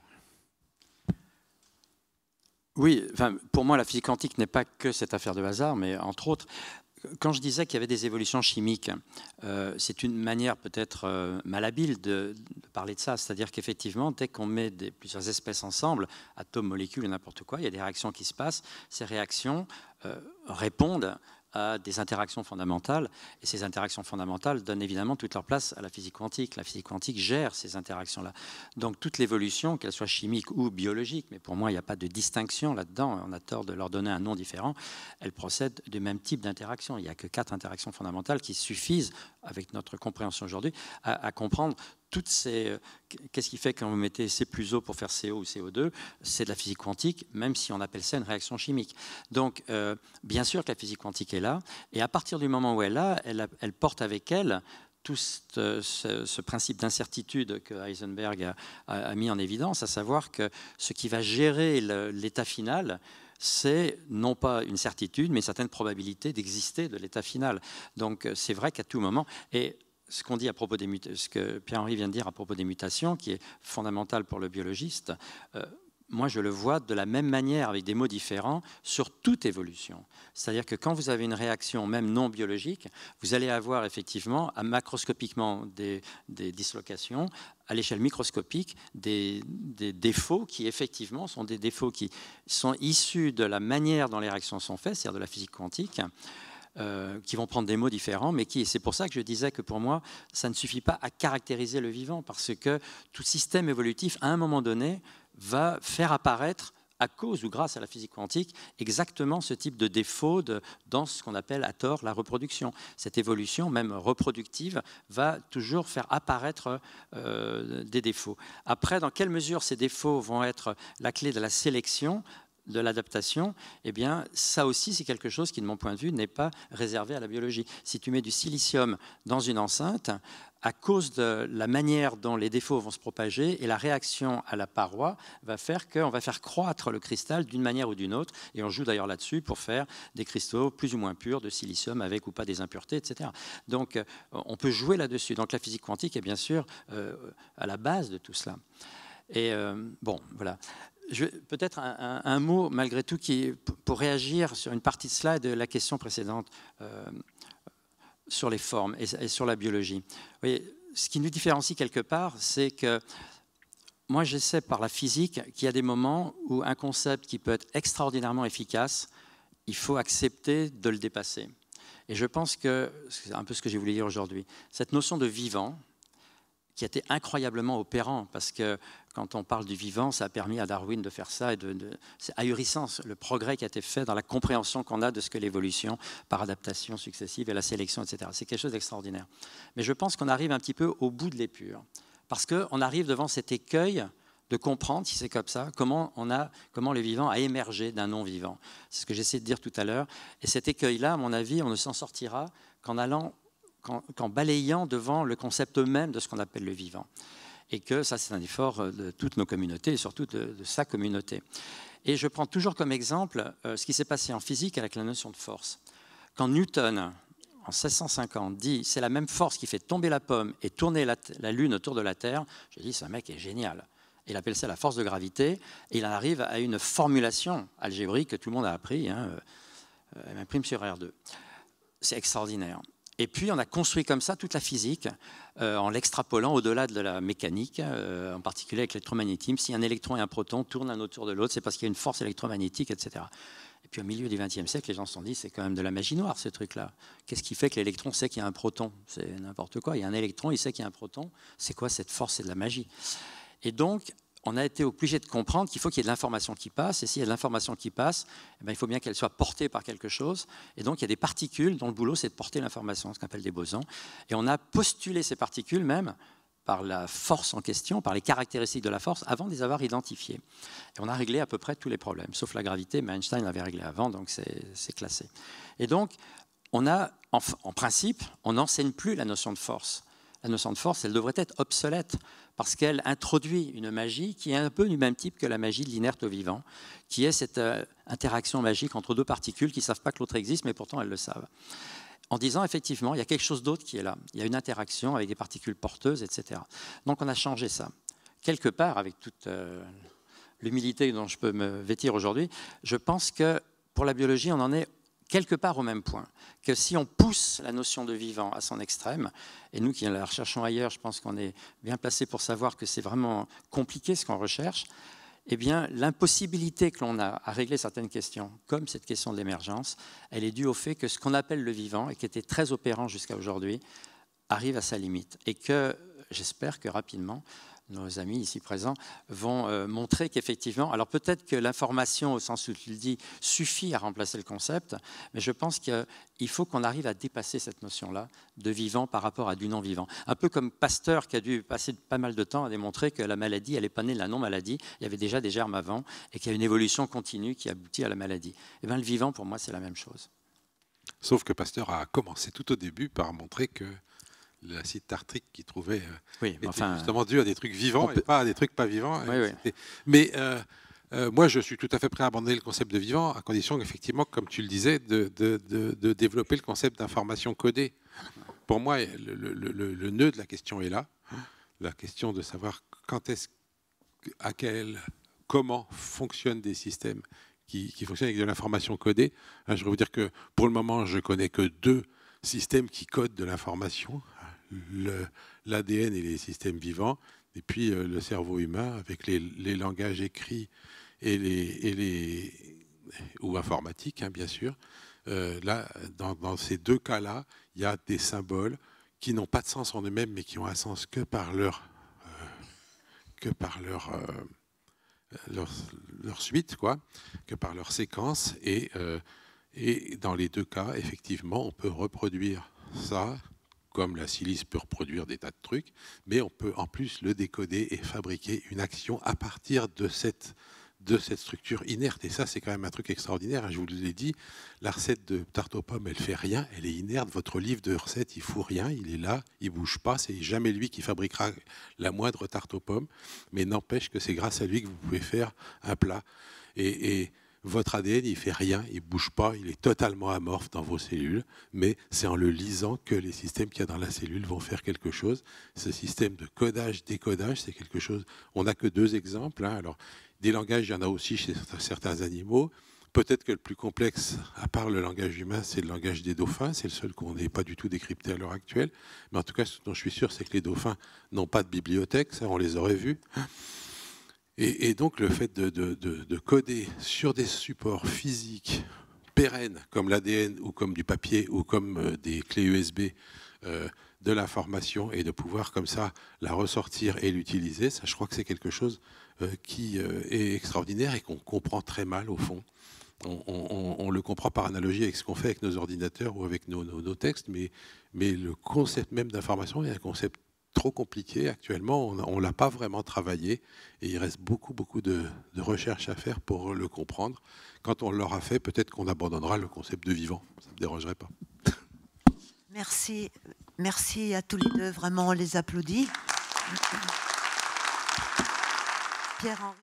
Oui, pour moi, la physique quantique n'est pas que cette affaire de hasard, mais entre autres, quand je disais qu'il y avait des évolutions chimiques, c'est une manière peut-être malhabile de parler de ça. C'est-à-dire qu'effectivement, dès qu'on met plusieurs espèces ensemble, atomes, molécules, n'importe quoi, il y a des réactions qui se passent. Ces réactions répondent à des interactions fondamentales. Et ces interactions fondamentales donnent évidemment toute leur place à la physique quantique. La physique quantique gère ces interactions-là. Donc toute l'évolution, qu'elle soit chimique ou biologique, mais pour moi, il n'y a pas de distinction là-dedans, on a tort de leur donner un nom différent, elle procède du même type d'interaction. Il n'y a que 4 interactions fondamentales qui suffisent, avec notre compréhension aujourd'hui, à comprendre toutes ces... Qu'est-ce qui fait quand vous mettez C plus O pour faire CO ou CO2? C'est de la physique quantique, même si on appelle ça une réaction chimique. Donc, bien sûr que la physique quantique est là, et à partir du moment où elle est là, elle porte avec elle tout ce principe d'incertitude que Heisenberg a mis en évidence, à savoir que ce qui va gérer l'état final, c'est non pas une certitude, mais une certaine probabilité d'exister de l'état final. Donc, c'est vrai qu'à tout moment... Et ce qu'on dit à propos des ce que Pierre-Henri vient de dire à propos des mutations, qui est fondamental pour le biologiste, moi je le vois de la même manière, avec des mots différents, sur toute évolution. C'est-à-dire que quand vous avez une réaction, même non biologique, vous allez avoir effectivement, macroscopiquement, des dislocations, à l'échelle microscopique, des défauts qui effectivement sont des défauts qui sont issus de la manière dont les réactions sont faites, c'est-à-dire de la physique quantique, qui vont prendre des mots différents, mais c'est pour ça que je disais que pour moi, ça ne suffit pas à caractériser le vivant, parce que tout système évolutif, à un moment donné, va faire apparaître, à cause ou grâce à la physique quantique, exactement ce type de défaut dans ce qu'on appelle à tort la reproduction. Cette évolution, même reproductive, va toujours faire apparaître des défauts. Après, dans quelle mesure ces défauts vont être la clé de la sélection, de l'adaptation, eh bien, ça aussi, c'est quelque chose qui, de mon point de vue, n'est pas réservé à la biologie. Si tu mets du silicium dans une enceinte, à cause de la manière dont les défauts vont se propager et la réaction à la paroi va faire qu'on va faire croître le cristal d'une manière ou d'une autre, et on joue d'ailleurs là-dessus pour faire des cristaux plus ou moins purs de silicium avec ou pas des impuretés, etc. Donc, on peut jouer là-dessus. Donc, la physique quantique est bien sûr à la base de tout cela. Et bon, voilà. Peut-être un mot, malgré tout, pour réagir sur une partie de cela et de la question précédente sur les formes et sur la biologie. Vous voyez, ce qui nous différencie quelque part, c'est que moi, j'essaie par la physique qu'il y a des moments où un concept qui peut être extraordinairement efficace, il faut accepter de le dépasser. Et je pense que, c'est un peu ce que j'ai voulu dire aujourd'hui, cette notion de vivant, qui a été incroyablement opérant, parce que quand on parle du vivant, ça a permis à Darwin de faire ça, et c'est ahurissant le progrès qui a été fait dans la compréhension qu'on a de ce que l'évolution par adaptation successive et la sélection, etc. C'est quelque chose d'extraordinaire. Mais je pense qu'on arrive un petit peu au bout de l'épure, parce qu'on arrive devant cet écueil de comprendre, si c'est comme ça, comment le vivant a émergé d'un non-vivant. C'est ce que j'essaie de dire tout à l'heure. Et cet écueil-là, à mon avis, on ne s'en sortira qu'en balayant devant le concept même de ce qu'on appelle le vivant. Et que ça, c'est un effort de toutes nos communautés, et surtout de sa communauté. Et je prends toujours comme exemple ce qui s'est passé en physique avec la notion de force. Quand Newton, en 1650, dit « c'est la même force qui fait tomber la pomme et tourner la Lune autour de la Terre », je dis « ce mec est génial ». Il appelle ça la force de gravité, et il en arrive à une formulation algébrique que tout le monde a appris, M' sur R2. C'est extraordinaire. Et puis on a construit comme ça toute la physique, en l'extrapolant au-delà de la mécanique, en particulier avec l'électromagnétisme. Si un électron et un proton tournent l'un autour de l'autre, c'est parce qu'il y a une force électromagnétique, etc. Et puis au milieu du XXe siècle, les gens se sont dit, c'est quand même de la magie noire, ce truc-là. Qu'est-ce qui fait que l'électron sait qu'il y a un proton? C'est n'importe quoi. Il y a un électron, il sait qu'il y a un proton. C'est quoi cette force? C'est de la magie. Et donc, on a été obligé de comprendre qu'il faut qu'il y ait de l'information qui passe. Et s'il y a de l'information qui passe, eh bien, il faut bien qu'elle soit portée par quelque chose. Et donc, il y a des particules dont le boulot, c'est de porter l'information, ce qu'on appelle des bosons. Et on a postulé ces particules même par la force en question, par les caractéristiques de la force, avant de les avoir identifiées. Et on a réglé à peu près tous les problèmes, sauf la gravité, mais Einstein l'avait réglé avant, donc c'est classé. Et donc, on a, en principe, on n'enseigne plus la notion de force. La notion de force, elle devrait être obsolète, parce qu'elle introduit une magie qui est un peu du même type que la magie de l'inerte au vivant, qui est cette interaction magique entre deux particules qui ne savent pas que l'autre existe, mais pourtant elles le savent. En disant, effectivement, il y a quelque chose d'autre qui est là. Il y a une interaction avec des particules porteuses, etc. Donc on a changé ça. Quelque part, avec toute l'humilité dont je peux me vêtir aujourd'hui, je pense que pour la biologie, on en est quelque part au même point, que si on pousse la notion de vivant à son extrême, et nous qui la recherchons ailleurs, je pense qu'on est bien placé pour savoir que c'est vraiment compliqué ce qu'on recherche, eh bien l'impossibilité que l'on a à régler certaines questions, comme cette question de l'émergence, elle est due au fait que ce qu'on appelle le vivant, et qui était très opérant jusqu'à aujourd'hui, arrive à sa limite. Et que j'espère que rapidement, nos amis ici présents vont montrer qu'effectivement, alors peut-être que l'information, au sens où tu le dis, suffit à remplacer le concept, mais je pense qu'il faut qu'on arrive à dépasser cette notion-là de vivant par rapport à du non-vivant. Un peu comme Pasteur, qui a dû passer pas mal de temps à démontrer que la maladie, elle n'est pas née de la non-maladie, il y avait déjà des germes avant, et qu'il y a une évolution continue qui aboutit à la maladie. Et bien le vivant, pour moi, c'est la même chose. Sauf que Pasteur a commencé tout au début par montrer que l'acide tartrique qu'il trouvait était justement dû à des trucs vivants et pas à des trucs pas vivants. Oui. Mais moi, je suis tout à fait prêt à abandonner le concept de vivant, à condition effectivement, comme tu le disais, de développer le concept d'information codée. Pour moi, le nœud de la question est là. La question de savoir comment fonctionnent des systèmes qui fonctionnent avec de l'information codée. Je voudrais vous dire que pour le moment, je connais que 2 systèmes qui codent de l'information, l'ADN et les systèmes vivants, et puis le cerveau humain avec les langages écrits ou informatiques, bien sûr. Là, dans ces 2 cas-là, il y a des symboles qui n'ont pas de sens en eux-mêmes, mais qui ont un sens que par leur suite, que par leur séquence. Et dans les 2 cas, effectivement, on peut reproduire ça, comme la silice peut reproduire des tas de trucs, mais on peut en plus le décoder et fabriquer une action à partir de cette structure inerte. Et ça, c'est quand même un truc extraordinaire. Je vous l'ai dit, la recette de tarte aux pommes, elle fait rien, elle est inerte. Votre livre de recettes, il fout rien, il est là, il bouge pas. C'est jamais lui qui fabriquera la moindre tarte aux pommes, mais n'empêche que c'est grâce à lui que vous pouvez faire un plat. Et votre ADN, il fait rien, il bouge pas, il est totalement amorphe dans vos cellules, mais c'est en le lisant que les systèmes qu'il y a dans la cellule vont faire quelque chose. Ce système de codage-décodage, c'est quelque chose. On n'a que 2 exemples. Alors, des langages, il y en a aussi chez certains animaux. Peut-être que le plus complexe, à part le langage humain, c'est le langage des dauphins. C'est le seul qu'on n'ait pas du tout décrypté à l'heure actuelle. Mais en tout cas, ce dont je suis sûr, c'est que les dauphins n'ont pas de bibliothèque. Ça, on les aurait vus. Et donc, le fait de coder sur des supports physiques pérennes, comme l'ADN ou comme du papier ou comme des clés USB, de l'information et de pouvoir comme ça la ressortir et l'utiliser, ça je crois que c'est quelque chose qui est extraordinaire et qu'on comprend très mal au fond. On le comprend par analogie avec ce qu'on fait avec nos ordinateurs ou avec nos textes, mais le concept même d'information est un concept trop compliqué actuellement, on ne l'a pas vraiment travaillé et il reste beaucoup de recherches à faire pour le comprendre. Quand on l'aura fait, peut-être qu'on abandonnera le concept de vivant, ça ne me dérangerait pas. Merci, merci à tous les deux, vraiment on les applaudit. Pierre-Henri.